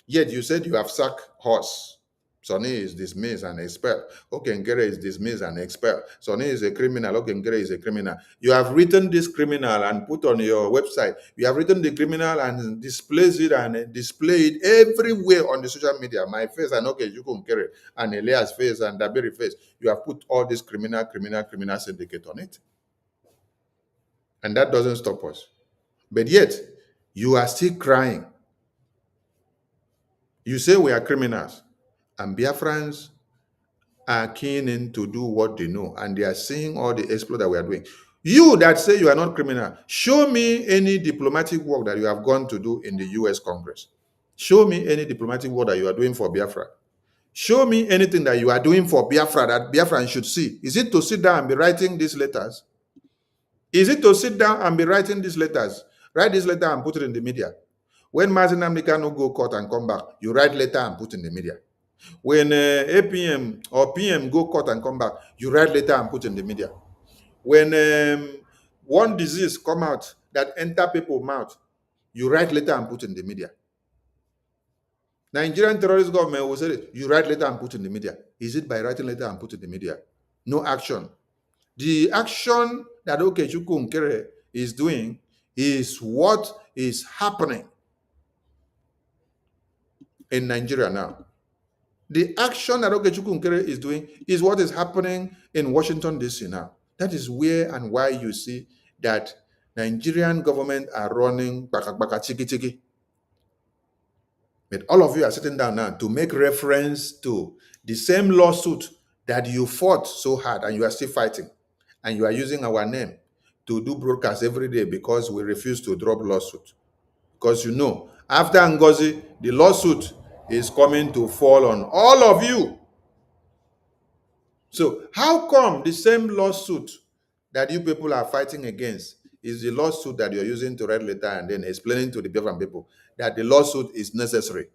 Speaker 1: Yet you said you have sacked horse. Sonny is dismissed and expelled. Okengere is dismissed and expelled. Sonny is a criminal. Okengere is a criminal. You have written this criminal and put on your website. You have written the criminal and displays it and display it everywhere on the social media. My face and Okechukwu and Elias' face and Dabiri face. You have put all this criminal syndicate on it. And that doesn't stop us. But yet, you are still crying. You say we are criminals. And Biafrans are keen in to do what they know, and they are seeing all the exploit that we are doing. You that say you are not criminal, show me any diplomatic work that you have gone to do in the US Congress. Show me any diplomatic work that you are doing for Biafra. Show me anything that you are doing for Biafra that Biafran should see. Is it to sit down and be writing these letters? Is it to sit down and be writing these letters? Write this letter and put it in the media. When Mazi Nnamdi Kanu go court and come back, you write letter and put in the media. When APM or PM go court and come back, you write letter and put in the media. When one disease come out that enter people's mouth, you write letter and put in the media. Nigerian terrorist government will say it, you write letter and put in the media. Is it by writing letter and put in the media? No action. The action that Okechukwu Nkere is doing is what is happening in Nigeria now. The action that Okechukwu Nkere is doing is what is happening in Washington, D.C. now. That is where and why you see that Nigerian government are running baka chiki chiki. But all of you are sitting down now to make reference to the same lawsuit that you fought so hard and you are still fighting. And you are using our name to do broadcasts every day because we refuse to drop lawsuit. Because you know, after Ngozi, the lawsuit is coming to fall on all of you. So how come the same lawsuit that you people are fighting against is the lawsuit that you're using to write letter and then explaining to the Biafran people that the lawsuit is necessary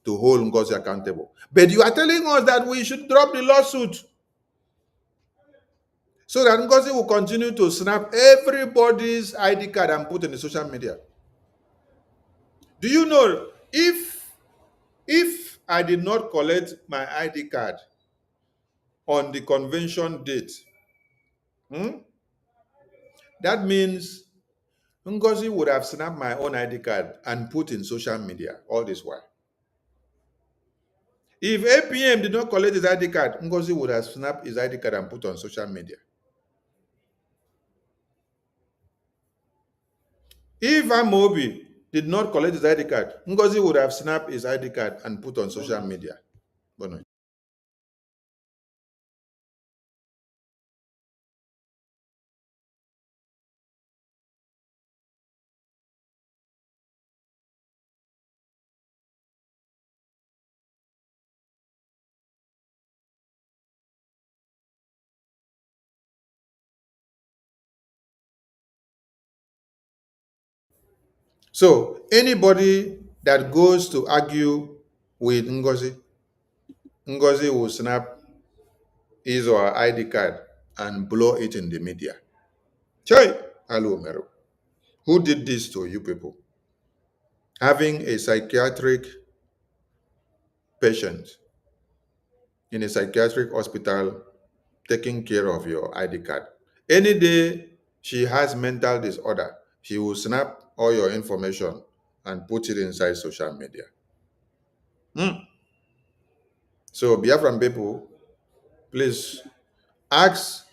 Speaker 1: to hold Ngozi accountable? But you are telling us that we should drop the lawsuit so that Ngozi will continue to snap everybody's ID card and put in the social media. Do you know, if I did not collect my ID card on the convention date, that means Ngozi would have snapped my own ID card and put in social media all this while. If APM did not collect his ID card, Ngozi would have snapped his ID card and put on social media. If Amobi did not collect his ID card, Ngozi would have snapped his ID card and put on social media. But no. So anybody that goes to argue with Ngozi will snap his or her ID card and blow it in the media. Chai, hello, Mero. Who did this to you people? Having a psychiatric patient in a psychiatric hospital taking care of your ID card. Any day she has mental disorder, she will snap all your information and put it inside social media. Hmm. So Biafran people, please ask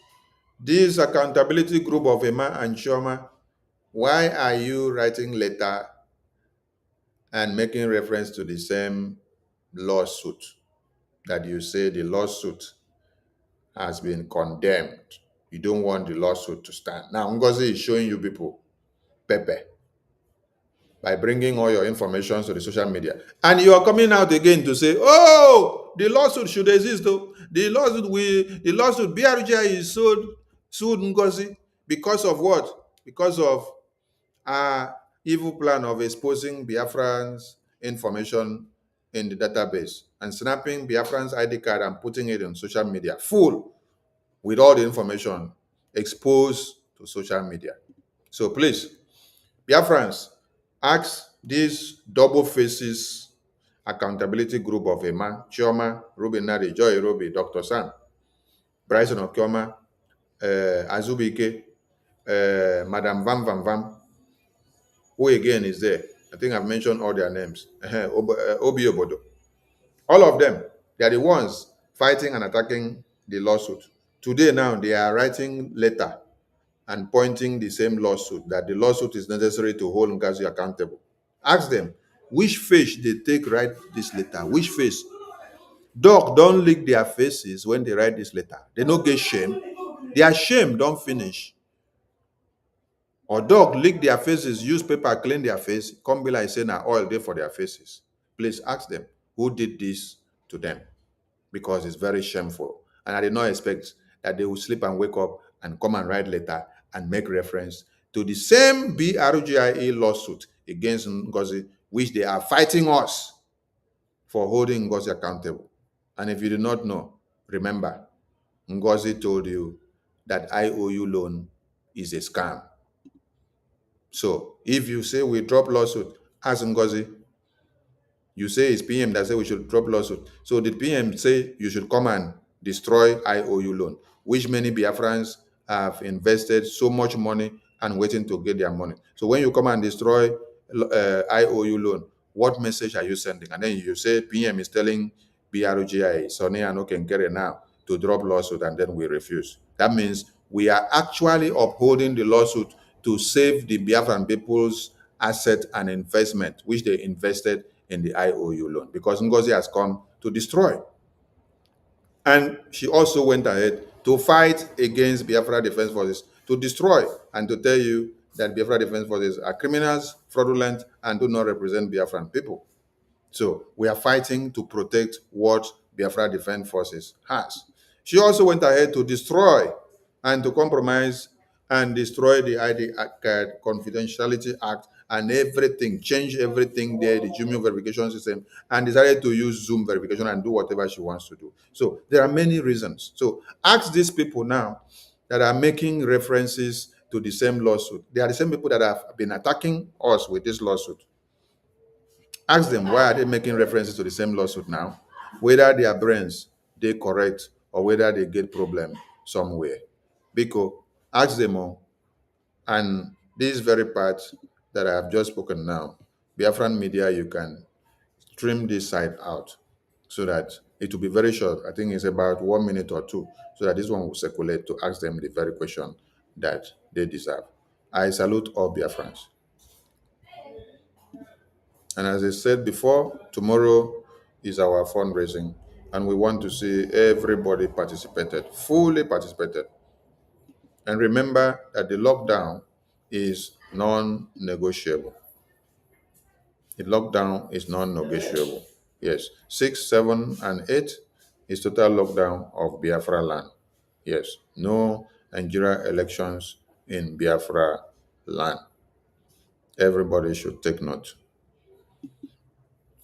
Speaker 1: this accountability group of Emma and Shoma, why are you writing letter and making reference to the same lawsuit that you say the lawsuit has been condemned? You don't want the lawsuit to stand. Now, Ngozi is showing you people Pepe by bringing all your information to the social media. And you are coming out again to say, oh, the lawsuit should exist though. The lawsuit BRGI is sued Ngozi because of what? Because of evil plan of exposing Biafran's information in the database and snapping Biafran's ID card and putting it on social media, full with all the information exposed to social media. So please, Biafrans, ask these double faces accountability group of Emma, Chioma, Ruben Nari, Joy Robi, Dr. Sam, Bryson Okioma, Azubike, Madam Vam Vam Vam, who again is there? I think I've mentioned all their names. Obi Obodo. All of them, they are the ones fighting and attacking the lawsuit. Today now, they are writing letter and pointing the same lawsuit, that the lawsuit is necessary to hold Ngazi accountable. Ask them, which face they take write this letter? Which face? Dog don't lick their faces when they write this letter. They don't get shame. Their shame don't finish. Or dog lick their faces, use paper clean their face, come be like saying oil there for their faces. Please ask them who did this to them, because it's very shameful. And I did not expect that they would sleep and wake up and come and write letter and make reference to the same BRGIA lawsuit against Ngozi, which they are fighting us for holding Ngozi accountable. And if you do not know, remember, Ngozi told you that IOU loan is a scam. So if you say we drop lawsuit, ask Ngozi, you say it's PM that say we should drop lawsuit. So did PM say you should come and destroy IOU loan, which many Biafrans have invested so much money and waiting to get their money. So when you come and destroy IOU loan, what message are you sending? And then you say PM is telling BRGI, Sonny and Okenkere now to drop lawsuit, and then we refuse. That means we are actually upholding the lawsuit to save the Biafran people's asset and investment, which they invested in the IOU loan, because Ngozi has come to destroy. And she also went ahead to fight against Biafra Defense Forces, to destroy and to tell you that Biafra Defense Forces are criminals, fraudulent, and do not represent Biafran people. So we are fighting to protect what Biafra Defense Forces has. She also went ahead to destroy and to compromise and destroy the ID Card Confidentiality Act and everything, change everything there, the Jumio verification system, and decided to use Zoom verification and do whatever she wants to do. So there are many reasons. So ask these people now that are making references to the same lawsuit. They are the same people that have been attacking us with this lawsuit. Ask them, why are they making references to the same lawsuit now? Whether their brains they correct or whether they get problem somewhere. Because ask them all. And this very part that I have just spoken now, Biafran media, you can trim this side out so that it will be very short. I think it's about 1 minute or two, so that this one will circulate to ask them the very question that they deserve. I salute all Biafrans. And as I said before, tomorrow is our fundraising, and we want to see everybody participated, fully participated. And remember that the lockdown is non-negotiable. The lockdown is non-negotiable. Yes, 6, 7, and 8 is total lockdown of Biafra land. Yes, no Nigeria elections in Biafra land. Everybody should take note.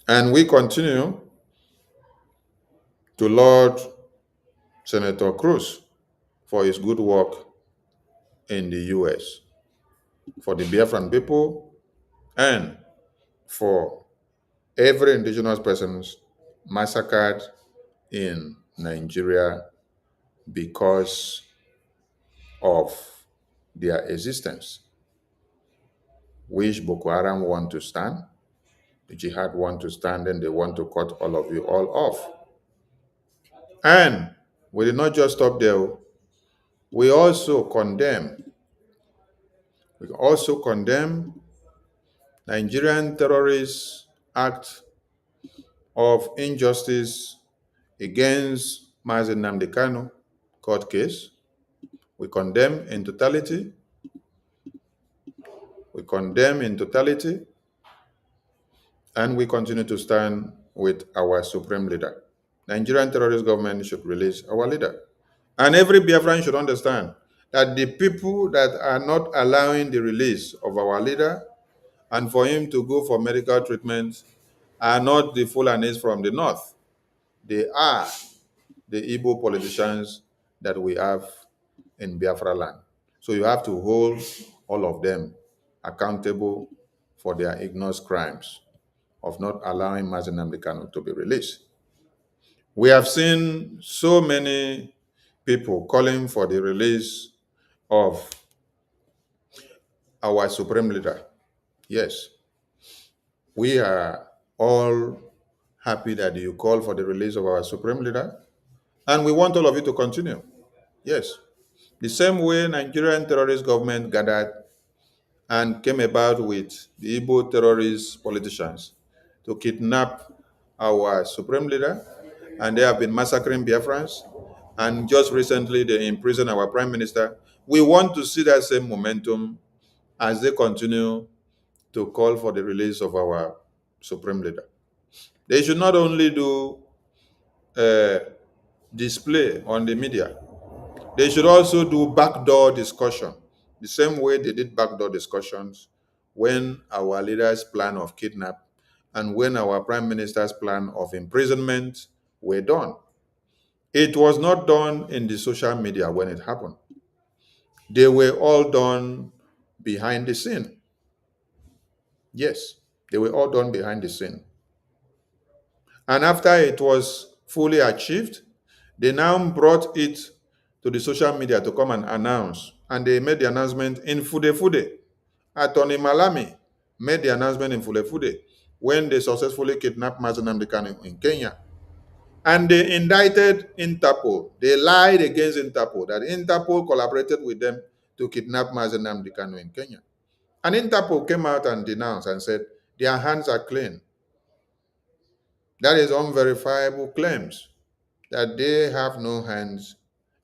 Speaker 1: And we continue to laud Senator Cruz for his good work in the US, for the Biafran people, and for every indigenous persons massacred in Nigeria because of their existence, which Boko Haram want to stand, the jihad want to stand, and they want to cut all of you all off. And we did not just stop there. We also condemn Nigerian terrorist act of injustice against Mazen Nnamdi Kanu court case. We condemn in totality. We condemn in totality, and we continue to stand with our supreme leader. Nigerian terrorist government should release our leader. And every Biafran should understand that the people that are not allowing the release of our leader and for him to go for medical treatment are not the Fulanis from the north. They are the Igbo politicians that we have in Biafra land. So you have to hold all of them accountable for their ignorant crimes of not allowing Mazen Nnamdi Kanu to be released. We have seen so many people calling for the release of our supreme leader. Yes, we are all happy that you call for the release of our supreme leader, and we want all of you to continue. Yes, the same way Nigerian terrorist government gathered and came about with the Igbo terrorist politicians to kidnap our supreme leader, and they have been massacring Biafrans, and just recently they imprisoned our prime minister. We want to see that same momentum as they continue to call for the release of our supreme leader. They should not only do display on the media, they should also do backdoor discussion, the same way they did backdoor discussions when our leader's plan of kidnap and when our prime minister's plan of imprisonment were done. It was not done in the social media when it happened. They were all done behind the scene. Yes, they were all done behind the scene. And after it was fully achieved, they now brought it to the social media to come and announce. And they made the announcement in Fude Fude. Attorney Malami made the announcement in Fude Fude when they successfully kidnapped Mazen Nnamdi Kanu in Kenya. And they indicted Interpol. They lied against Interpol, that Interpol collaborated with them to kidnap Mazen Nnamdi Kanu in Kenya. And Interpol came out and denounced and said their hands are clean. That is unverifiable claims that they have no hands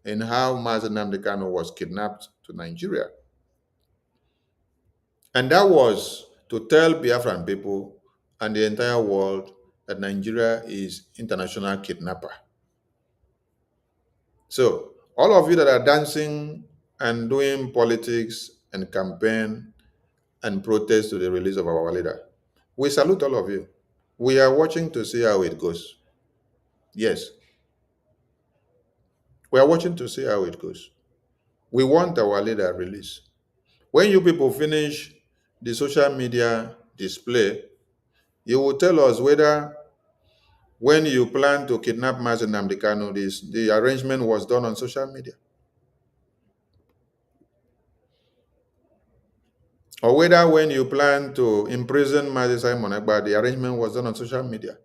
Speaker 1: in how Mazen Nnamdi Kanu was kidnapped to Nigeria. And that was to tell Biafran people and the entire world that Nigeria is international kidnapper. So all of you that are dancing and doing politics and campaign and protest to the release of our leader, we salute all of you. We are watching to see how it goes. Yes, we are watching to see how it goes. We want our leader released. When you people finish the social media display, you will tell us whether when you plan to kidnap Mazen Nnamdi Kanu, the arrangement was done on social media. Or whether when you plan to imprison Mazi Simon Ekpa, the arrangement was done on social media.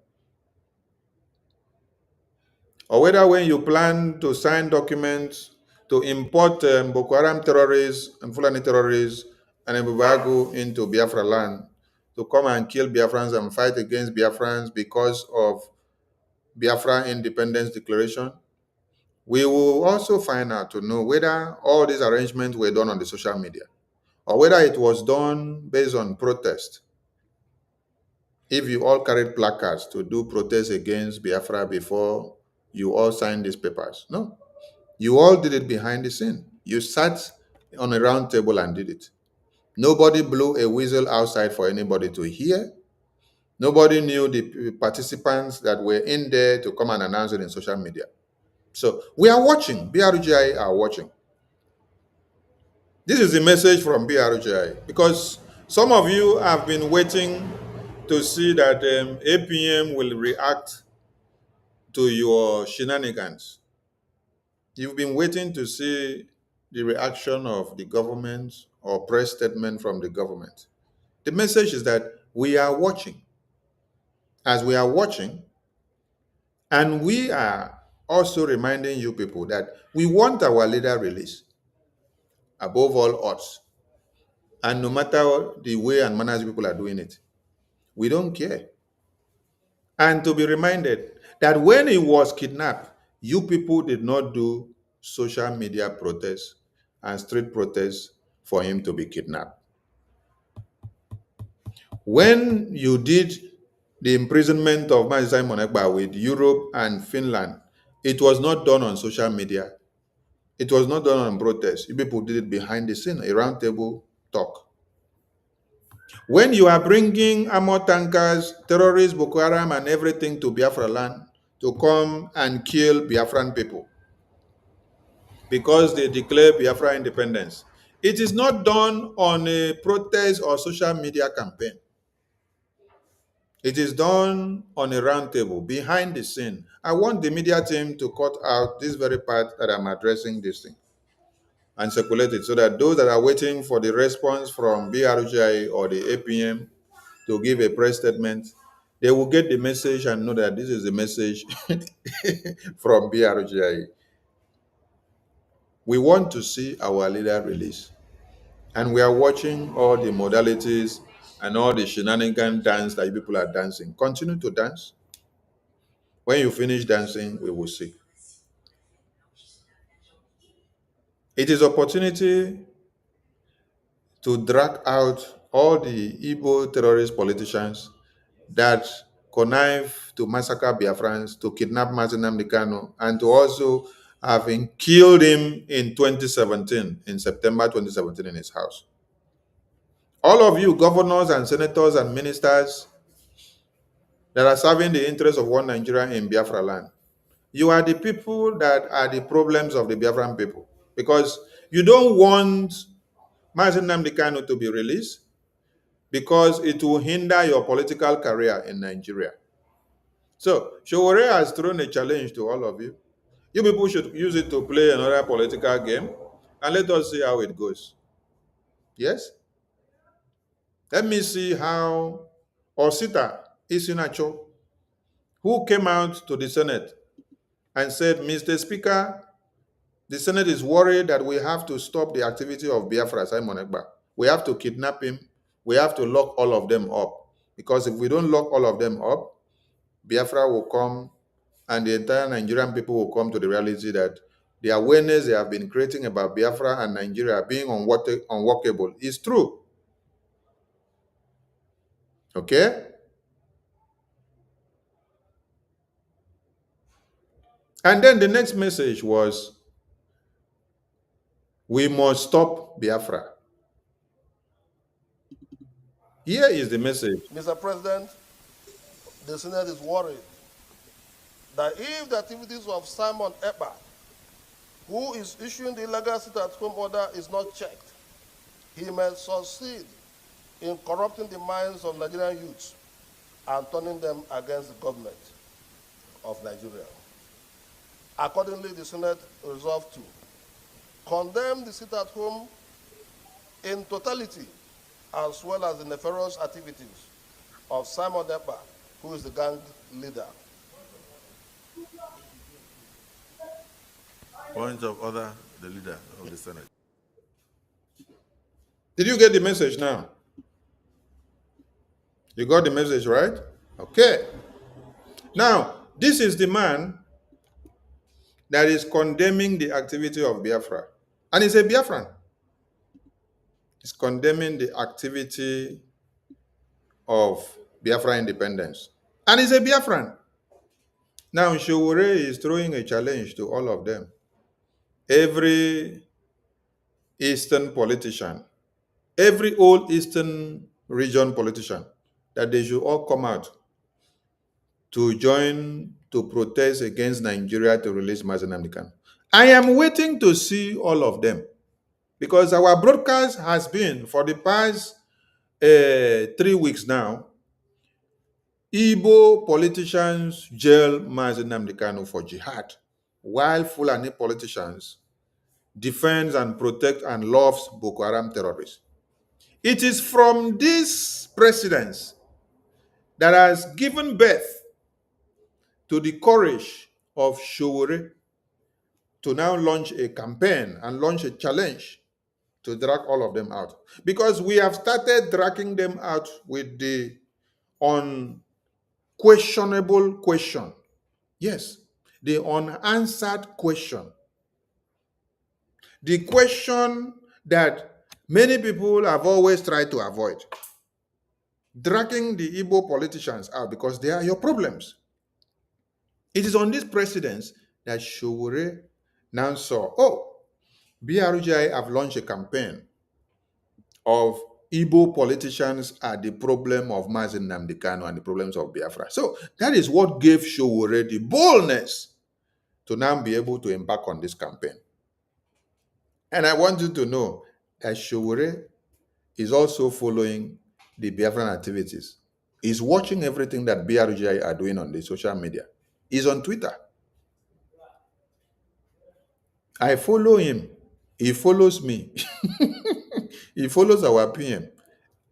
Speaker 1: Or whether when you plan to sign documents to import Boko Haram terrorists and Fulani terrorists and Mbubagu into Biafra land, to come and kill Biafrans and fight against Biafrans because of Biafra Independence Declaration. We will also find out to know whether all these arrangements were done on the social media or whether it was done based on protest. If you all carried placards to do protest against Biafra before you all signed these papers. No, you all did it behind the scene. You sat on a round table and did it. Nobody blew a whistle outside for anybody to hear. Nobody knew the participants that were in there to come and announce it in social media. So we are watching. BRGI are watching. This is the message from BRGI because some of you have been waiting to see that APM will react to your shenanigans. You've been waiting to see the reaction of the government or press statement from the government. The message is that we are watching. As we are watching, and we are also reminding you people that we want our leader released above all odds. And no matter the way and manners people are doing it, we don't care. And to be reminded that when he was kidnapped, you people did not do social media protests and street protests for him to be kidnapped. When you did the imprisonment of Mazi Simon Ekpa with Europe and Finland, it was not done on social media. It was not done on protest. You people did it behind the scene, a roundtable talk. When you are bringing armor tankers, terrorists, Boko Haram, and everything to Biafra land to come and kill Biafran people because they declare Biafra independence, it is not done on a protest or social media campaign. It is done on a roundtable behind the scene. I want the media team to cut out this very part that I'm addressing this thing and circulate it so that those that are waiting for the response from BRGI or the APM to give a press statement, they will get the message and know that this is the message from BRGI. We want to see our leader released. And we are watching all the modalities and all the shenanigan dance that you people are dancing. Continue to dance. When you finish dancing, we will see. It is opportunity to drag out all the Igbo terrorist politicians that connive to massacre Biafrans, to kidnap Mazi Nnamdi Kanu, and to also having killed him in 2017, in September 2017 in his house. All of you governors and senators and ministers that are serving the interests of one Nigeria in Biafra land, you are the people that are the problems of the Biafran people because you don't want Mazi Nnamdi Kanu to be released because it will hinder your political career in Nigeria. So, Showore has thrown a challenge to all of you. You people should use it to play another political game and let us see how it goes. Yes? Let me see how Osita Isinacho, who came out to the Senate and said, Mr. Speaker, the Senate is worried that we have to stop the activity of Biafra Simon Ekpa. We have to kidnap him. We have to lock all of them up. Because if we don't lock all of them up, Biafra will come and the entire Nigerian people will come to the reality that the awareness they have been creating about Biafra and Nigeria being unworkable is true. Okay? And then the next message was, we must stop Biafra. Here is the message.
Speaker 3: Mr. President, the Senate is worried that if the activities of Simon Ekpa, who is issuing the illegal sit-at-home order, is not checked, he may succeed in corrupting the minds of Nigerian youths and turning them against the government of Nigeria. Accordingly, the Senate resolved to condemn the sit-at-home in totality, as well as the nefarious activities of Simon Ekpa, who is the gang leader.
Speaker 4: Point of order, the leader of the Senate.
Speaker 1: Did you get the message now? You got the message, right? Okay. Now, this is the man that is condemning the activity of Biafra. And he's a Biafran. He's condemning the activity of Biafra independence. And he's a Biafran. Now, Showore is throwing a challenge to all of them. Every Eastern politician, every old Eastern region politician, that they should all come out to join to protest against Nigeria to release Mazi Nnamdi Kanu. I am waiting to see all of them because our broadcast has been for the past 3 weeks now. Igbo politicians jail Mazi Nnamdi Kanu for jihad, while Fulani politicians defend and protect and loves Boko Haram terrorists. It is from these presidents that has given birth to the courage of Showore to now launch a campaign and launch a challenge to drag all of them out. Because we have started dragging them out with the unquestionable question. Yes, the unanswered question. The question that many people have always tried to avoid. Dragging the Igbo politicians out because they are your problems. It is on these precedents that Showore now saw, oh, BRGI have launched a campaign of Igbo politicians are the problem of Mazi Nnamdi Kanu and the problems of Biafra. So that is what gave Showore the boldness to now be able to embark on this campaign. And I want you to know that Showore is also following the Biafran activities. He's watching everything that BRGI are doing on the social media. He's on Twitter. I follow him. He follows me. He follows our PM.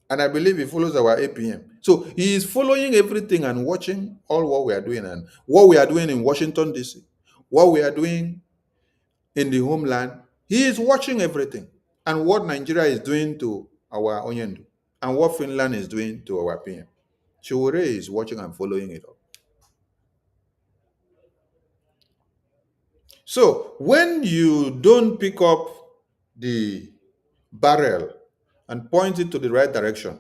Speaker 1: And I believe he follows our APM. So he is following everything and watching all what we are doing and what we are doing in Washington, D.C., what we are doing in the homeland. He is watching everything and what Nigeria is doing to our Onyendu and what Finland is doing to our PM. Showore is watching and following it all. So when you don't pick up the barrel and point it to the right direction,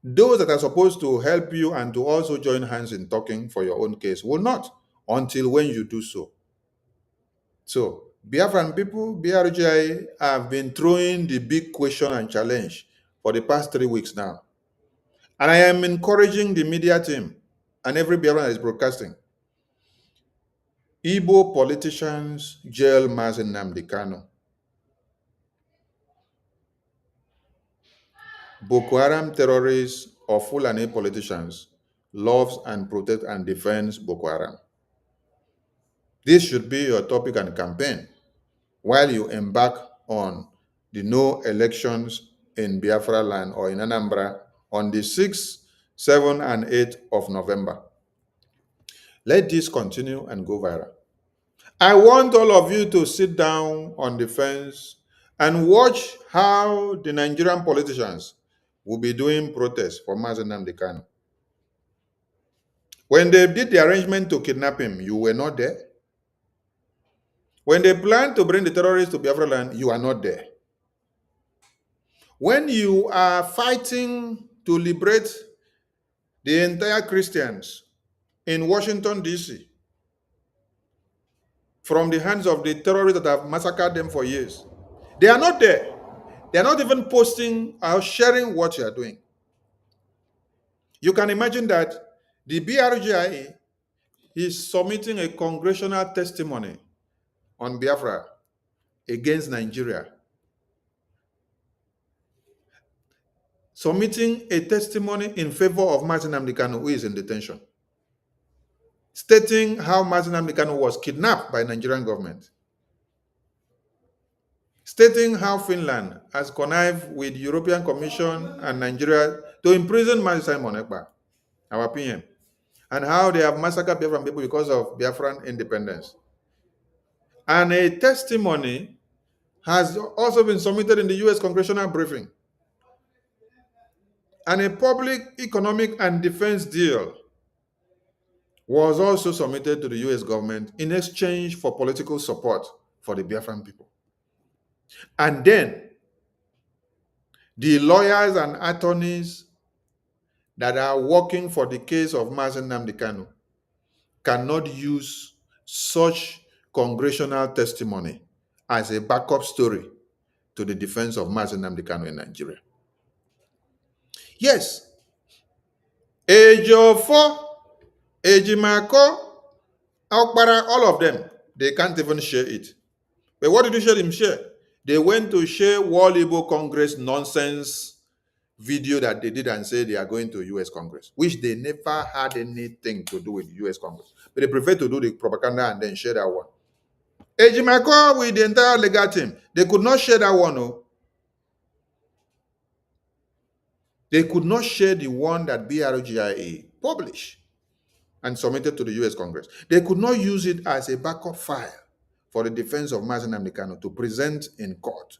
Speaker 1: those that are supposed to help you and to also join hands in talking for your own case will not until when you do so. So, Biafran people, BRGI have been throwing the big question and challenge for the past 3 weeks now. And I am encouraging the media team and every Biafran that is broadcasting. Igbo politicians jail Mazi Nnamdi Kanu. Boko Haram terrorists or Fulani politicians loves and protect and defends Boko Haram. This should be your topic and campaign while you embark on the no elections in Biafra land or in Anambra on the 6th, 7th, and 8th of November. Let this continue and go viral. I want all of you to sit down on the fence and watch how the Nigerian politicians will be doing protests for Mazi Nnamdi Kanu. When they did the arrangement to kidnap him, you were not there. When they planned to bring the terrorists to Biafra land, you are not there. When you are fighting to liberate the entire Christians in Washington, D.C., from the hands of the terrorists that have massacred them for years, they are not there. They are not even posting or sharing what you are doing. You can imagine that the BRGI is submitting a congressional testimony on Biafra against Nigeria, submitting a testimony in favor of Mazi Nnamdi Kanu, who is in detention, stating how Mazi Nnamdi Kanu was kidnapped by Nigerian government, stating how Finland has connived with European Commission and Nigeria to imprison Mazi Simon Ekpa, our PM, and how they have massacred Biafran people because of Biafran independence. And a testimony has also been submitted in the U.S. congressional briefing And a public economic and defense deal was also submitted to the US government in exchange for political support for the Biafran people. And then the lawyers and attorneys that are working for the case of Mazen Nnamdi Kanu cannot use such congressional testimony as a backup story to the defense of Mazen Nnamdi Kanu in Nigeria. Yes, Ejiofor, Ejimako, Okpara, all of them, they can't even share it. But what did you share them share? They went to share World Igbo Congress nonsense video that they did and say they are going to US Congress, which they never had anything to do with US Congress. But they prefer to do the propaganda and then share that one. Ejimako with the entire legal team, they could not share that one. No. They could not share the one that BRGIA published and submitted to the US Congress. They could not use it as a backup file for the defense of Mazen Nnamdi Kanu to present in court.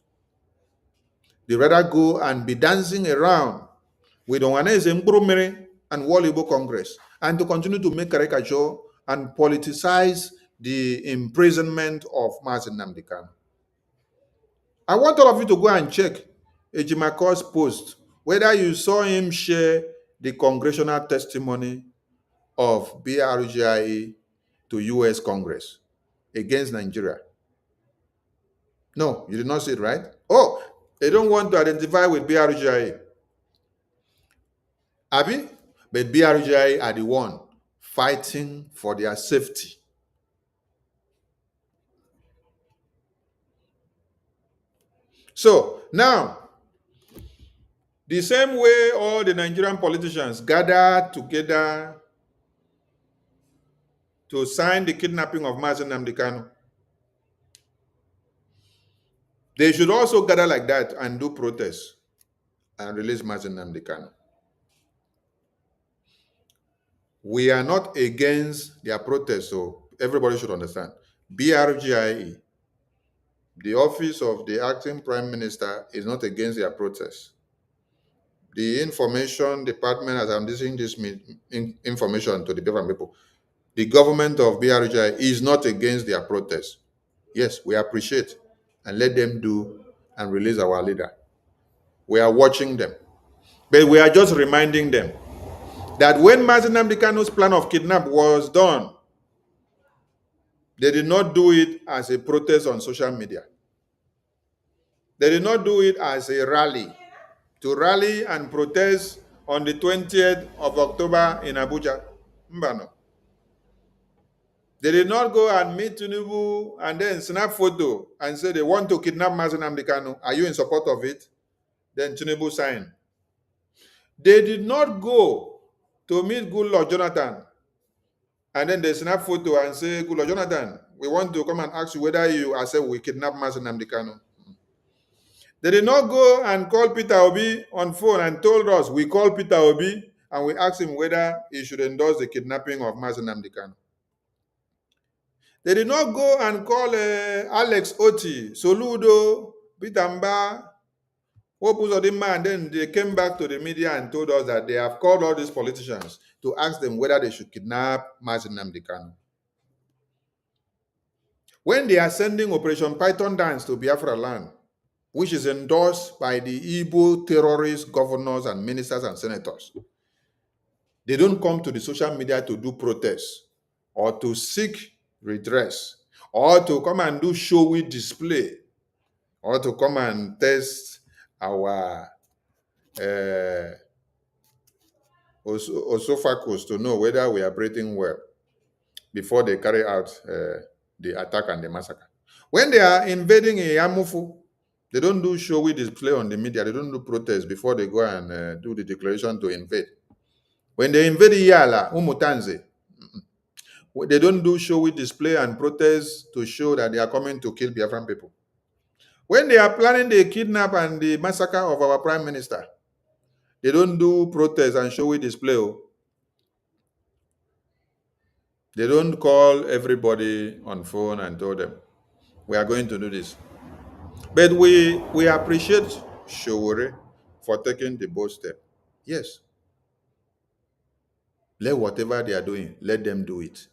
Speaker 1: They rather go and be dancing around with Onwaneze Mkpurumere and World Igbo Congress and to continue to make caricature and politicize the imprisonment of Mazen Nnamdi Kanu. I want all of you to go and check Ejimako's post, whether you saw him share the congressional testimony of BRGIA to US Congress against Nigeria. No, you did not see it, right? Oh, they don't want to identify with BRGIA. Abi, but BRGIA are the one fighting for their safety. So now, the same way all the Nigerian politicians gather together to sign the kidnapping of Mazen Nnamdi Kanu, they should also gather like that and do protests and release Mazen Nnamdi Kanu. We are not against their protests, so everybody should understand. BRGIE, the office of the acting prime minister, is not against their protests. The information department, as I'm listening this information to the different people, the government of BRGIE is not against their protests. Yes, we appreciate and let them do and release our leader. We are watching them. But we are just reminding them that when Mazen Nnamdi Kanu's plan of kidnap was done, they did not do it as a protest on social media. They did not do it as a rally, to rally and protest on the 20th of October in Abuja. Mbano. They did not go and meet Tinubu and then snap photo and say they want to kidnap Mazen Nnamdi Kanu. Are you in support of it? Then Tinubu signed. They did not go to meet Goodluck Jonathan and then they snap photo and say, Goodluck Jonathan, we want to come and ask you whether you accept we kidnap Mazen Nnamdi Kanu. They did not go and call Peter Obi on phone and told us we called Peter Obi and we asked him whether he should endorse the kidnapping of Mazen Nnamdi Kanu. They did not go and call Alex Oti, Soludo, Peter Mba, Opuzodima, and then they came back to the media and told us that they have called all these politicians to ask them whether they should kidnap Mazen Nnamdi Kanu. When they are sending Operation Python Dance to Biafra land, which is endorsed by the Igbo terrorist governors and ministers and senators, they don't come to the social media to do protests or to seek redress or to come and do showy display or to come and test our esophagus to know whether we are breathing well before they carry out the attack and the massacre. When they are invading a Yamufu, they don't do showy display on the media. They don't do protests before they go and do the declaration to invade. When they invade Yala, Umutanze, they don't do showy display and protests to show that they are coming to kill Biafran people. When they are planning the kidnap and the massacre of our prime minister, they don't do protests and showy display. They don't call everybody on phone and tell them, we are going to do this. But we appreciate Showore for taking the bold step. Yes. Let whatever they are doing, let them do it.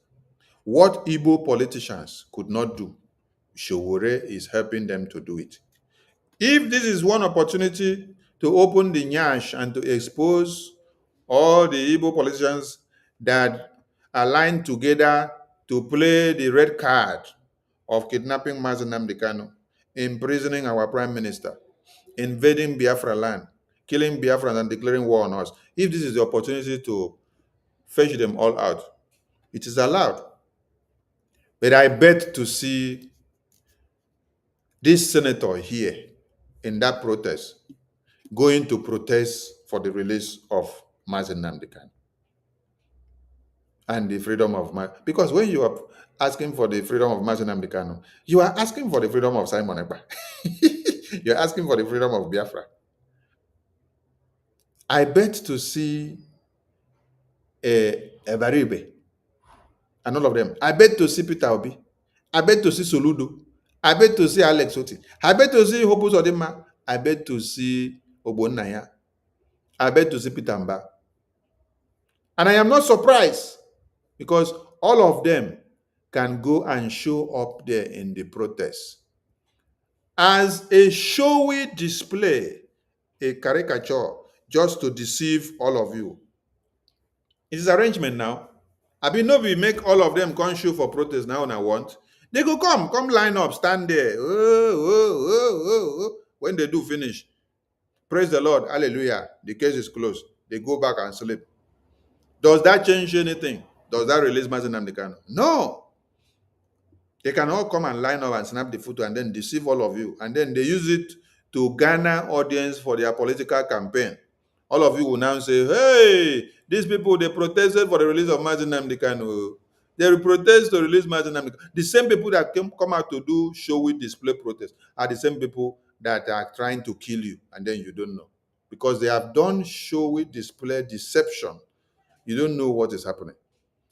Speaker 1: What Igbo politicians could not do, Showore is helping them to do it. If this is one opportunity to open the nyash and to expose all the Igbo politicians that align together to play the red card of kidnapping Mazi Nnamdi Kanu, imprisoning our prime minister, invading Biafra land, killing Biafrans and declaring war on us. If this is the opportunity to fetch them all out, it is allowed. But I bet to see this senator here in that protest going to protest for the release of Mazi Nnamdi Kanu and the freedom of because when you are asking for the freedom of Mazi Nnamdi Kanu, you are asking for the freedom of Simon Ekpa. You're asking for the freedom of Biafra. I bet to see Ebaribe and all of them. I bet to see Peter Obi. I bet to see Soludo. I bet to see Alex Oti. I bet to see Hopu Sodima. I bet to see Ogbonnaya. I bet to see Peter Mba. And I am not surprised because all of them can go and show up there in the protest as a showy display, a caricature, just to deceive all of you. It is arrangement now. I mean, no, we make all of them come show for protest now and I want. They go come line up, stand there. When they do finish, praise the Lord, hallelujah, the case is closed. They go back and sleep. Does that change anything? Does that release Mazi Nnamdi Kanu? No. They can all come and line up and snap the photo and then deceive all of you. And then they use it to garner audience for their political campaign. All of you will now say, hey, these people, they protested for the release of Mazi Nnamdi Kanu. They will protest to release Mazi Nnamdi Kanu. The same people that come out to do showy display protest are the same people that are trying to kill you, and then you don't know. Because they have done showy display deception. You don't know what is happening.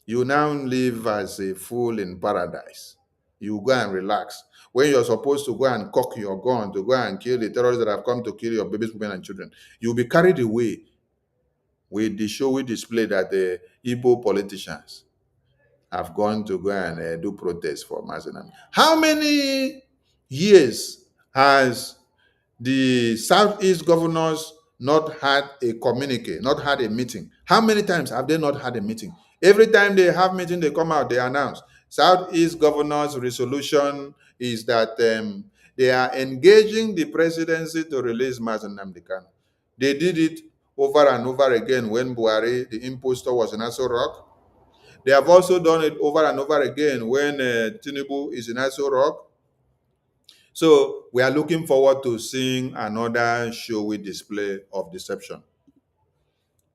Speaker 1: You now live as a fool in paradise. You go and relax. When you're supposed to go and cock your gun to go and kill the terrorists that have come to kill your babies, women, and children, you'll be carried away with the showy display that the Igbo politicians have gone to go and do protests for Mazi Nnamdi. How many years has the Southeast governors not had a communique, not had a meeting? How many times have they not had a meeting? Every time they have meeting, they come out, they announce. Southeast governors' resolution is that they are engaging the presidency to release Mazi Nnamdi Kanu. They did it over and over again when Buhari, the impostor, was in Aso Rock. They have also done it over and over again when Tinubu is in Aso Rock. So we are looking forward to seeing another showy display of deception.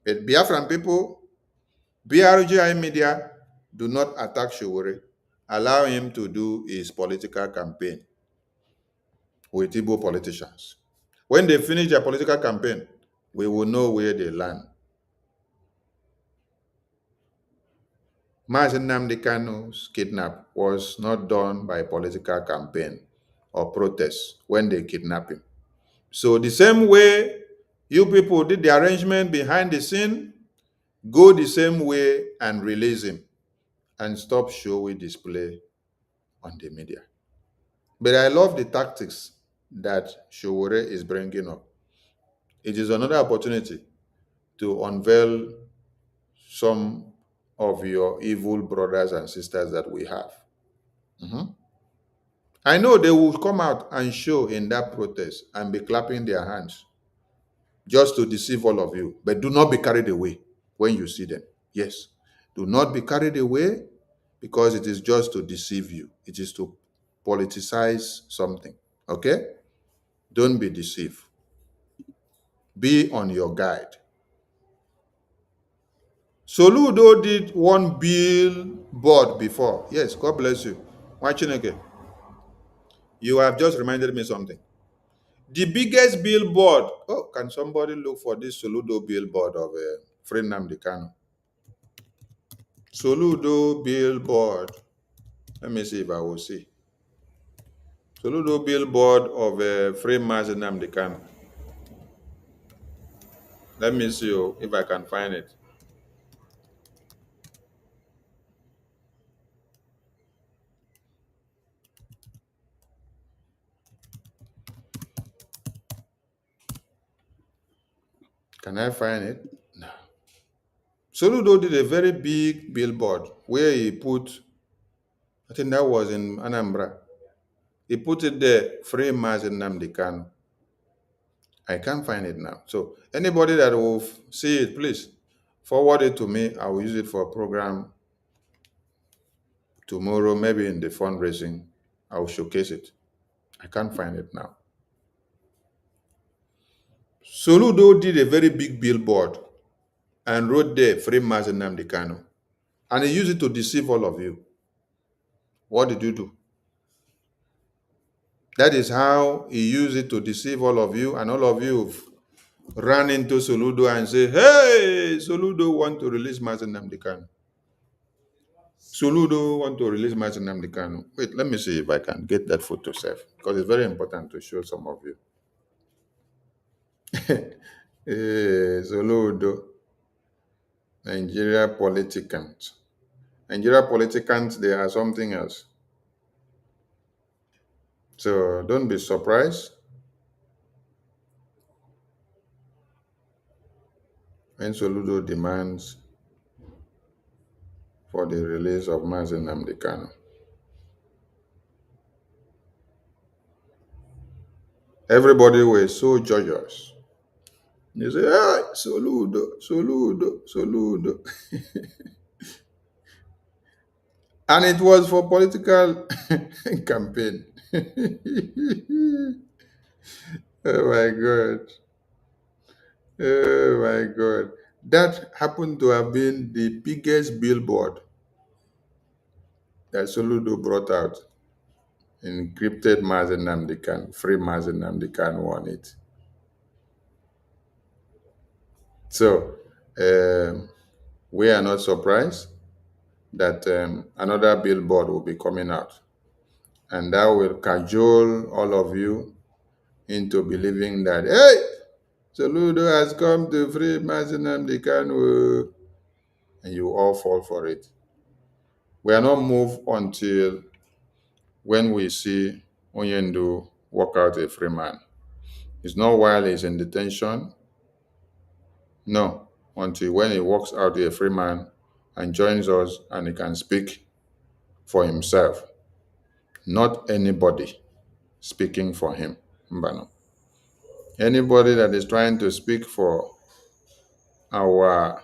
Speaker 1: But Biafran people, BRGI media, do not attack Showore. Allow him to do his political campaign with Igbo politicians. When they finish their political campaign, we will know where they land. Mazi Nnamdi Kanu's kidnap was not done by political campaign or protest when they kidnapped him. So the same way you people did the arrangement behind the scene, go the same way and release him and stop showy display on the media. But I love the tactics that Showore is bringing up. It is another opportunity to unveil some of your evil brothers and sisters that we have. I know they will come out and show in that protest and be clapping their hands just to deceive all of you. But do not be carried away when you see them. Yes. Do not be carried away because it is just to deceive you. It is to politicize something. Okay? Don't be deceived. Be on your guard. Soludo did one billboard before. Yes, God bless you. Watching again. You have just reminded me something. The biggest billboard. Oh, can somebody look for this Soludo billboard of Free Nnamdi Kanu? Soludo billboard. Let me see if I will see. Soludo billboard of Free Mazi Nnamdi Kanu. Let me see if I can find it. Can I find it? No. Soludo did a very big billboard where he put, I think that was in Anambra. He put it there, free Mazi Nnamdi Kanu. I can't find it now. So anybody that will see it, please forward it to me. I will use it for a program tomorrow, maybe in the fundraising. I will showcase it. I can't find it now. Soludo did a very big billboard and wrote there, free Mazi Nnamdi Kanu. And he used it to deceive all of you. What did you do? That is how he used it to deceive all of you, and all of you ran into Soludo and say, hey, Soludo want to release Mazi Nnamdi Kanu. Soludo want to release Mazi Nnamdi Kanu. Wait, let me see if I can get that photo safe, because it's very important to show some of you. Hey, Soludo, Nigeria politicans. Nigeria politicans, they are something else. So don't be surprised when Soludo demands for the release of Mazi Nnamdi Kanu. Everybody was so joyous. They say, ah, Soludo, Soludo, Soludo. And it was for political campaign. Oh my God. Oh my God. That happened to have been the biggest billboard that Soludo brought out. Encrypted Mazi Nnamdi Kanu, free Mazi Nnamdi Kanu on it. So we are not surprised that another billboard will be coming out. And that will cajole all of you into believing that, hey, Soludo has come to free Mazi Nnamdi Kanu. And you all fall for it. We are not moved until when we see Onyendu walk out a free man. It's not while he's in detention. No, until when he walks out a free man and joins us and he can speak for himself. Not anybody speaking for him. Mbano. Anybody that is trying to speak for our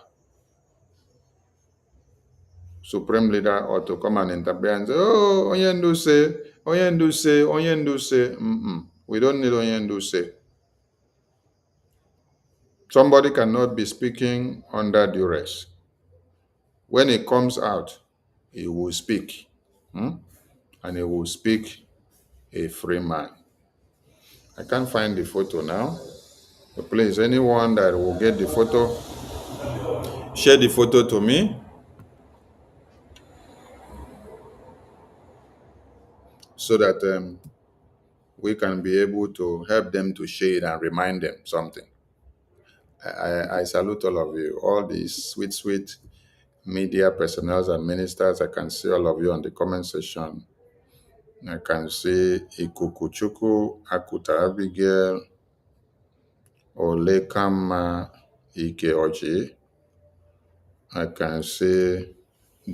Speaker 1: supreme leader or to come and interpret and say, oh, Onyendu say, Onyendu say, Onyendu say. We don't need Onyendu say. Somebody cannot be speaking under duress. When he comes out, he will speak. And he will speak a free man. I can't find the photo now. So please, anyone that will get the photo, share the photo to me so that we can be able to help them to share it and remind them something. I salute all of you, all these sweet, sweet media personnel and ministers. I can see all of you on the comment section. I can see Ikukuchuku, Akuta Abigail, Olekama Ikeoji. I can see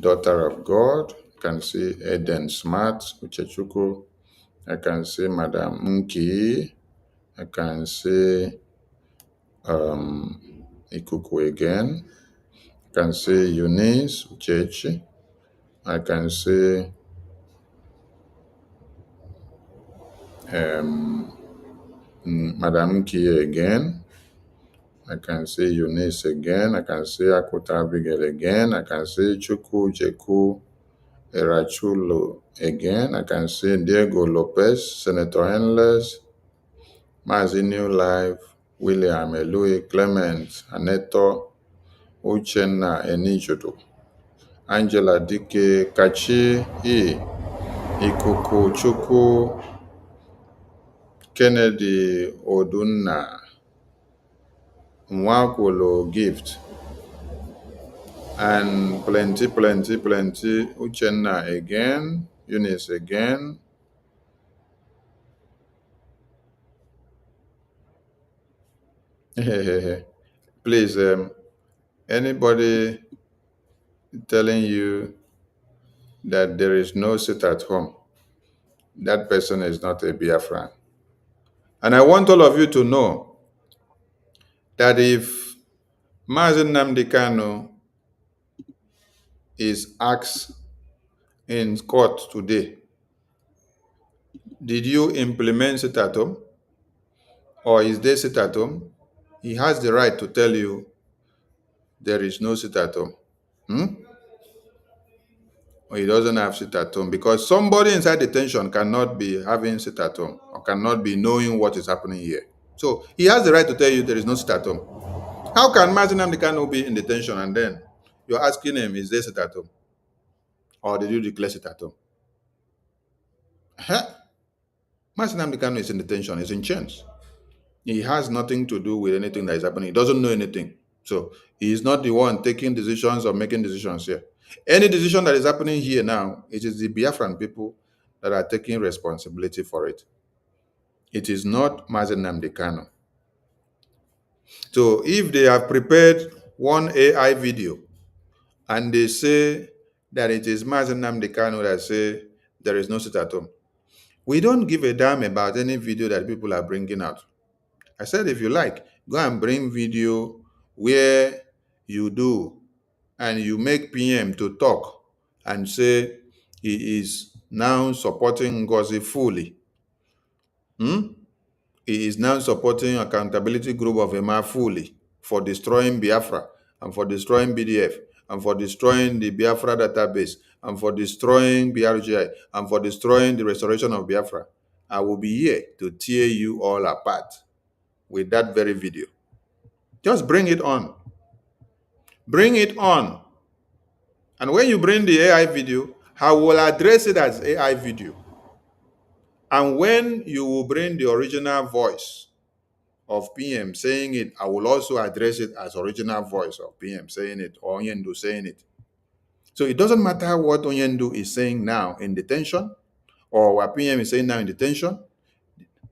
Speaker 1: Daughter of God. I can see Eden Smart, Uchechuku. I can see Madam Nki. I can see Ikuku again. I can see Eunice Uchechi. I can see Madam Nki again. I can see Eunice again. I can see Akuta Abigail again. I can see Chuku Jeku Erachulo again. I can see Diego Lopez, Senator Endless, Mazi New Life, William Elui, Clement, Aneto, Uchenna Enijudu, Angela Dike, Kachi E, Ikuku Chuku, Kennedy Odunna, Nwakwolo gift. And plenty, Uchenna again, Eunice again. Please, anybody telling you that there is no seat at home, that person is not a Biafran. And I want all of you to know that if Mazen Nnamdi Kanu is asked in court today, did you implement sit at home? Or is there sit at home? He has the right to tell you there is no sit at home. Or he doesn't have sit at home because somebody inside detention cannot be having sit at home or cannot be knowing what is happening here. So he has the right to tell you there is no sit at home. How can Mazen Nnamdi Kanu be in detention and then you're asking him, is there sit at home? Or did you declare sit at home? Mazen Nnamdi Kanu is in detention, he's in chains. He has nothing to do with anything that is happening. He doesn't know anything. So he is not the one taking decisions or making decisions here. Any decision that is happening here now, it is the Biafran people that are taking responsibility for it. It is not Mazen Nnamdi Kanu. So if they have prepared one AI video and they say that it is Mazen Nnamdi Kanu that say there is no sit at home, we don't give a damn about any video that people are bringing out. I said, if you like, go and bring video where you do and you make PM to talk and say he is now supporting Ngozi fully. He is now supporting accountability group of Emma fully for destroying Biafra and for destroying BDF and for destroying the Biafra database and for destroying BRGI and for destroying the restoration of Biafra. I will be here to tear you all apart with that very video. Just bring it on. Bring it on. And when you bring the AI video, I will address it as AI video. And when you will bring the original voice of PM saying it, I will also address it as original voice of PM saying it or Onyendu saying it. So it doesn't matter what Onyendu is saying now in detention or what PM is saying now in detention.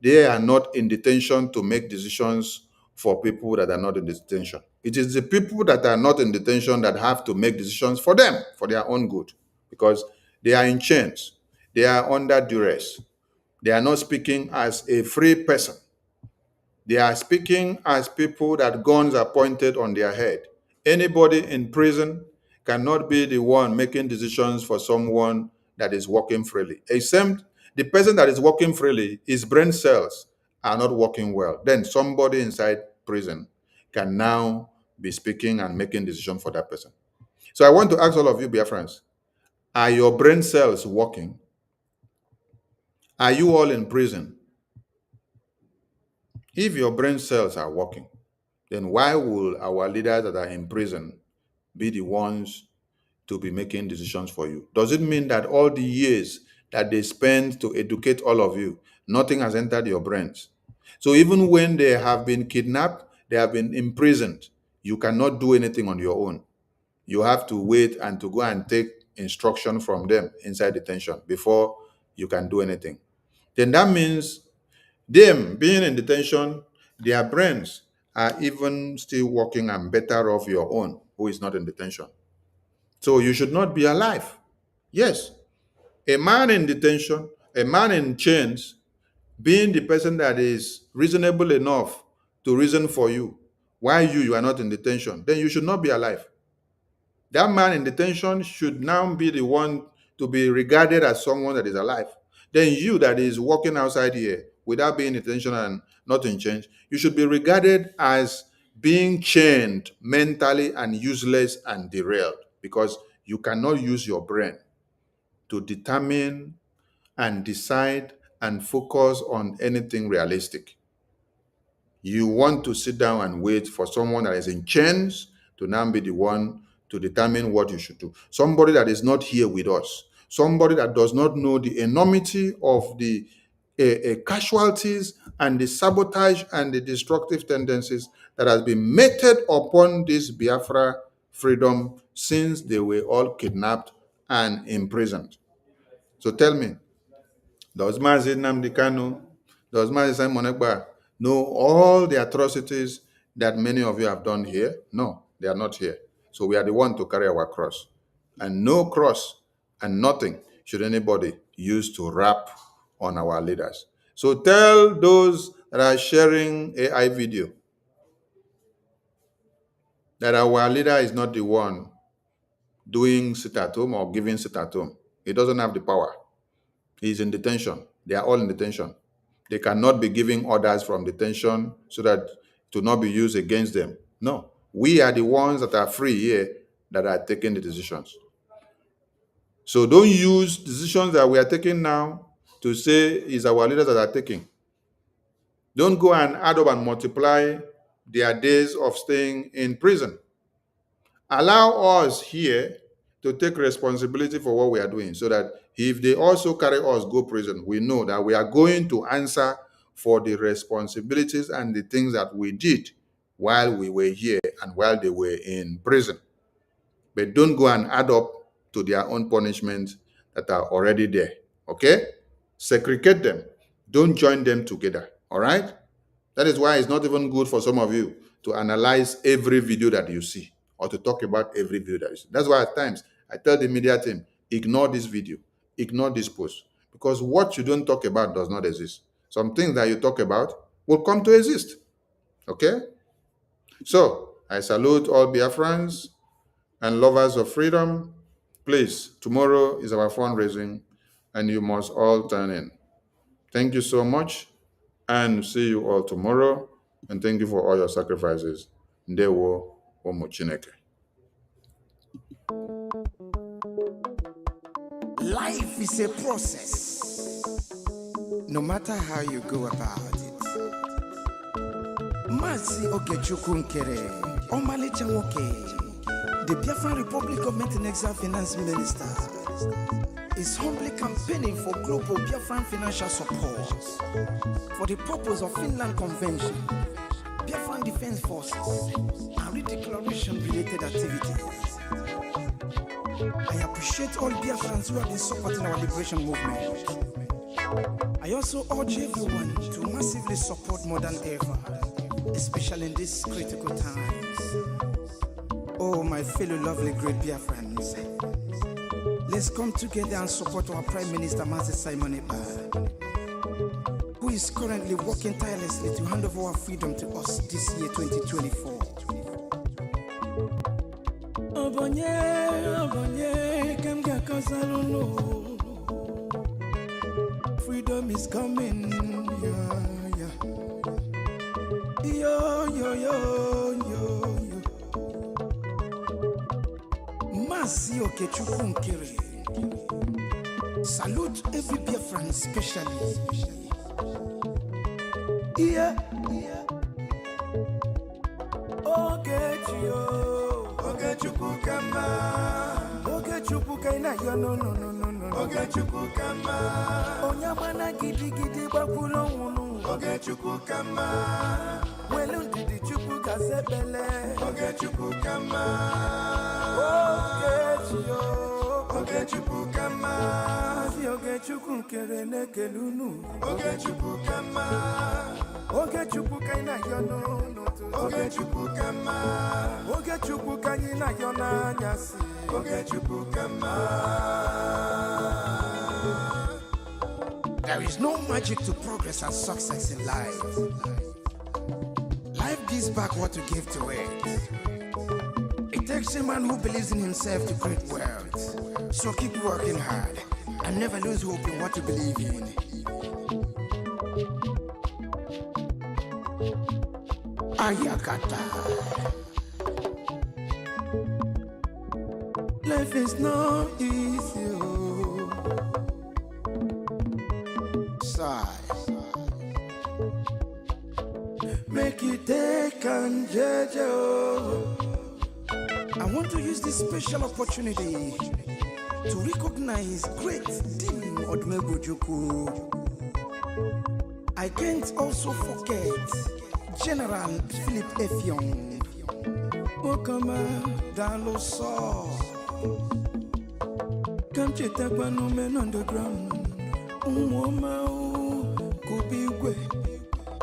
Speaker 1: They are not in detention to make decisions for people that are not in detention. It is the people that are not in detention that have to make decisions for them, for their own good, because they are in chains. They are under duress. They are not speaking as a free person. They are speaking as people that guns are pointed on their head. Anybody in prison cannot be the one making decisions for someone that is working freely, except the person that is working freely, his brain cells are not working well. Then somebody inside prison can now be speaking and making decisions for that person. So I want to ask all of you, Biafrans, are your brain cells working? Are you all in prison? If your brain cells are working, then why will our leaders that are in prison be the ones to be making decisions for you? Does it mean that all the years that they spend to educate all of you, nothing has entered your brains? So even when they have been kidnapped, they have been imprisoned, you cannot do anything on your own. You have to wait and to go and take instruction from them inside detention before you can do anything. Then that means them being in detention, their brains are even still working and better off your own, who is not in detention. So you should not be alive. Yes, a man in detention, a man in chains, being the person that is reasonable enough to reason for you, why you are not in detention, then you should not be alive. That man in detention should now be the one to be regarded as someone that is alive. Then you that is walking outside here without being in detention and not in chains, you should be regarded as being chained mentally and useless and derailed, because you cannot use your brain to determine and decide and focus on anything realistic. You want to sit down and wait for someone that is in chains to now be the one to determine what you should do. Somebody that is not here with us, somebody that does not know the enormity of the casualties and the sabotage and the destructive tendencies that has been meted upon this Biafra freedom since they were all kidnapped and imprisoned. So tell me, does Mazi Nnamdi Kanu, does Mazi Simon Ekpa know all the atrocities that many of you have done here? No, they are not here. So we are the one to carry our cross. And no cross and nothing should anybody use to rap on our leaders. So tell those that are sharing AI video that our leader is not the one doing sit at home or giving sit at home. He doesn't have the power. He's in detention. They are all in detention. They cannot be giving orders from detention so that it will not be used against them. No, we are the ones that are free here that are taking the decisions. So don't use decisions that we are taking now to say it's our leaders that are taking. Don't go and add up and multiply their days of staying in prison. Allow us here to take responsibility for what we are doing so that if they also carry us go prison, we know that we are going to answer for the responsibilities and the things that we did while we were here and while they were in prison. But don't go and add up to their own punishments that are already there, okay? Segregate them. Don't join them together, all right? That is why it's not even good for some of you to analyze every video that you see or to talk about every video that you see. That's why at times I tell the media team, ignore this video, ignore this post, because what you don't talk about does not exist. Some things that you talk about will come to exist, okay? So I salute all Biafrans and lovers of freedom. Please, tomorrow is our fundraising and you must all turn in. Thank you so much and see you all tomorrow. And thank you for all your sacrifices. Ndewo ụmụ Chineke.
Speaker 5: Life is a process. No matter how you go about it. Mazi Ogechukwu Nkere, Omalicha Nwoke, the Biafran Republic Government and Exile Finance Minister, is humbly campaigning for global Biafran financial support for the purpose of Finland Convention, Biafran Defense Forces, and redeclaration-related activities. I appreciate all Biafrans who have been supporting our liberation movement. I also urge everyone to massively support more than ever, especially in these critical times. Oh, my fellow lovely great Biafrans, let's come together and support our Prime Minister, Mazi Simon Ekpa, who is currently working tirelessly to hand over our freedom to us this year, 2024. Freedom is coming, yeah, yeah. Yo, yo, yo, yo, yo. Mazi Ogechukwu Nkere. Salute every Biafran, especially. Yeah, yeah. Ogechukwu kama. Ogechukwu kaina yo no no no no no. Ogechukwu kama. Onyamana gidi gidi bakulo munu. Ogechukwu kama. Welu ndidi chukwu kasebele. Ogechukwu kama. Ogechukwu kama. Mazi Ogechukwu Nkere nekelunu. Ogechukwu kama. Ogechukwu kaina yo no no. Ogechukwu kama. Ogechukwu kaina yo na nyasi. Ogechukwu kama. There is no magic to progress and success in life. Life gives back what you give to it. It takes a man who believes in himself to create wealth. So keep working hard and never lose hope in what you believe in. Ayakata. Life is not easy. Sigh. Make it take and judge. I want to use this special opportunity to recognize great Dim Odumegwu Ojukwu, I can't also forget General Philip Effiong. Okama Daloso. Come chetakwa no men underground. Umoma kubigwe.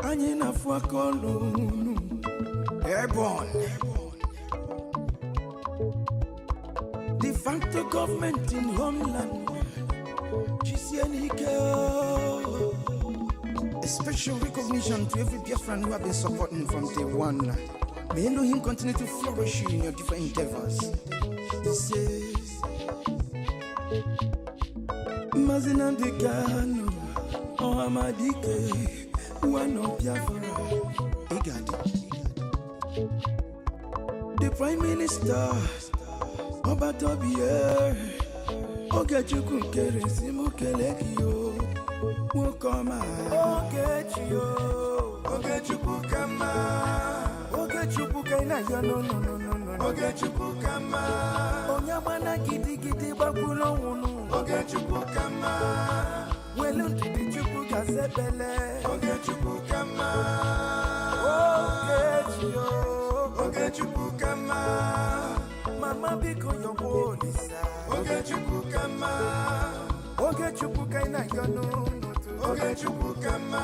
Speaker 5: Anyi na fuakolo. Airborne. De facto government in homeland. A special recognition to every Biafran who have been supporting from day one. May Elohim continue to flourish you in your different endeavors. He says, Mazina de Gano, O Amadike, one of Biafra. The Prime Minister, Obatobie, Ogechukukere Simukelekio, Wokoma, Ogechukukama, Ogechukukaina, no, Ogechukukama, Onyamana Gidi Bakulo, Ogechukukama, Weluntichuka Zebele, Ogechukukama, Ogechukukama, Mama Biko your police. Ogechukukama, Ogechukukaina yono, Ogechukukama,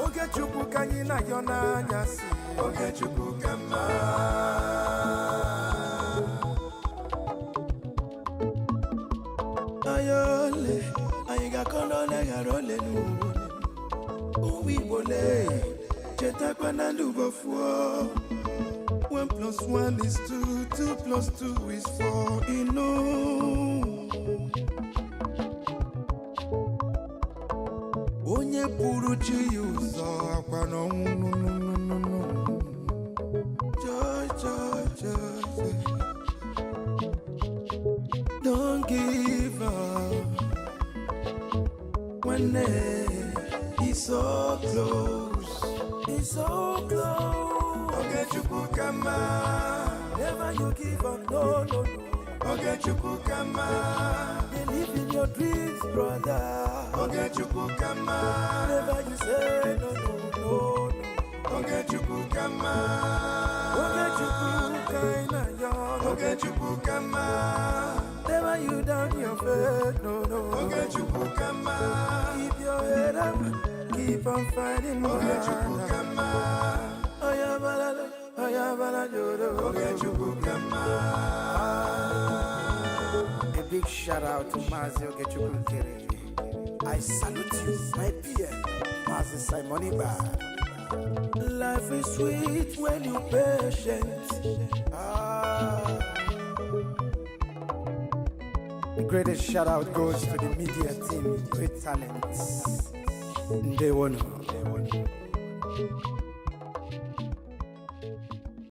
Speaker 5: Ogechukukaina yona nyasi, Ogechukukama. Ayole, ayiga kono garole nu, uwi bole, chetakwa na lubofuo. 1 + 1 is 2, 2 + 2 is 4, Onye puru chi uzo akwa no. Joy. Don't give up when it's so close. It's so close. Ogechukukama, never you give up, no. Ogechukukama, believe in your dreams, brother. Ogechukukama, never you say no. Ogechukukama, Ogechukukaina yon. Ogechukukama, never you down your faith, no. Ogechukukama, keep your head up, keep on fighting, Ogechukukama. A big shout out to Mazi Ogechukukere. I salute you, my PM, Mazi Simoniba. Life is sweet when you're patient. The greatest shout out goes to the media team, great talents. They won.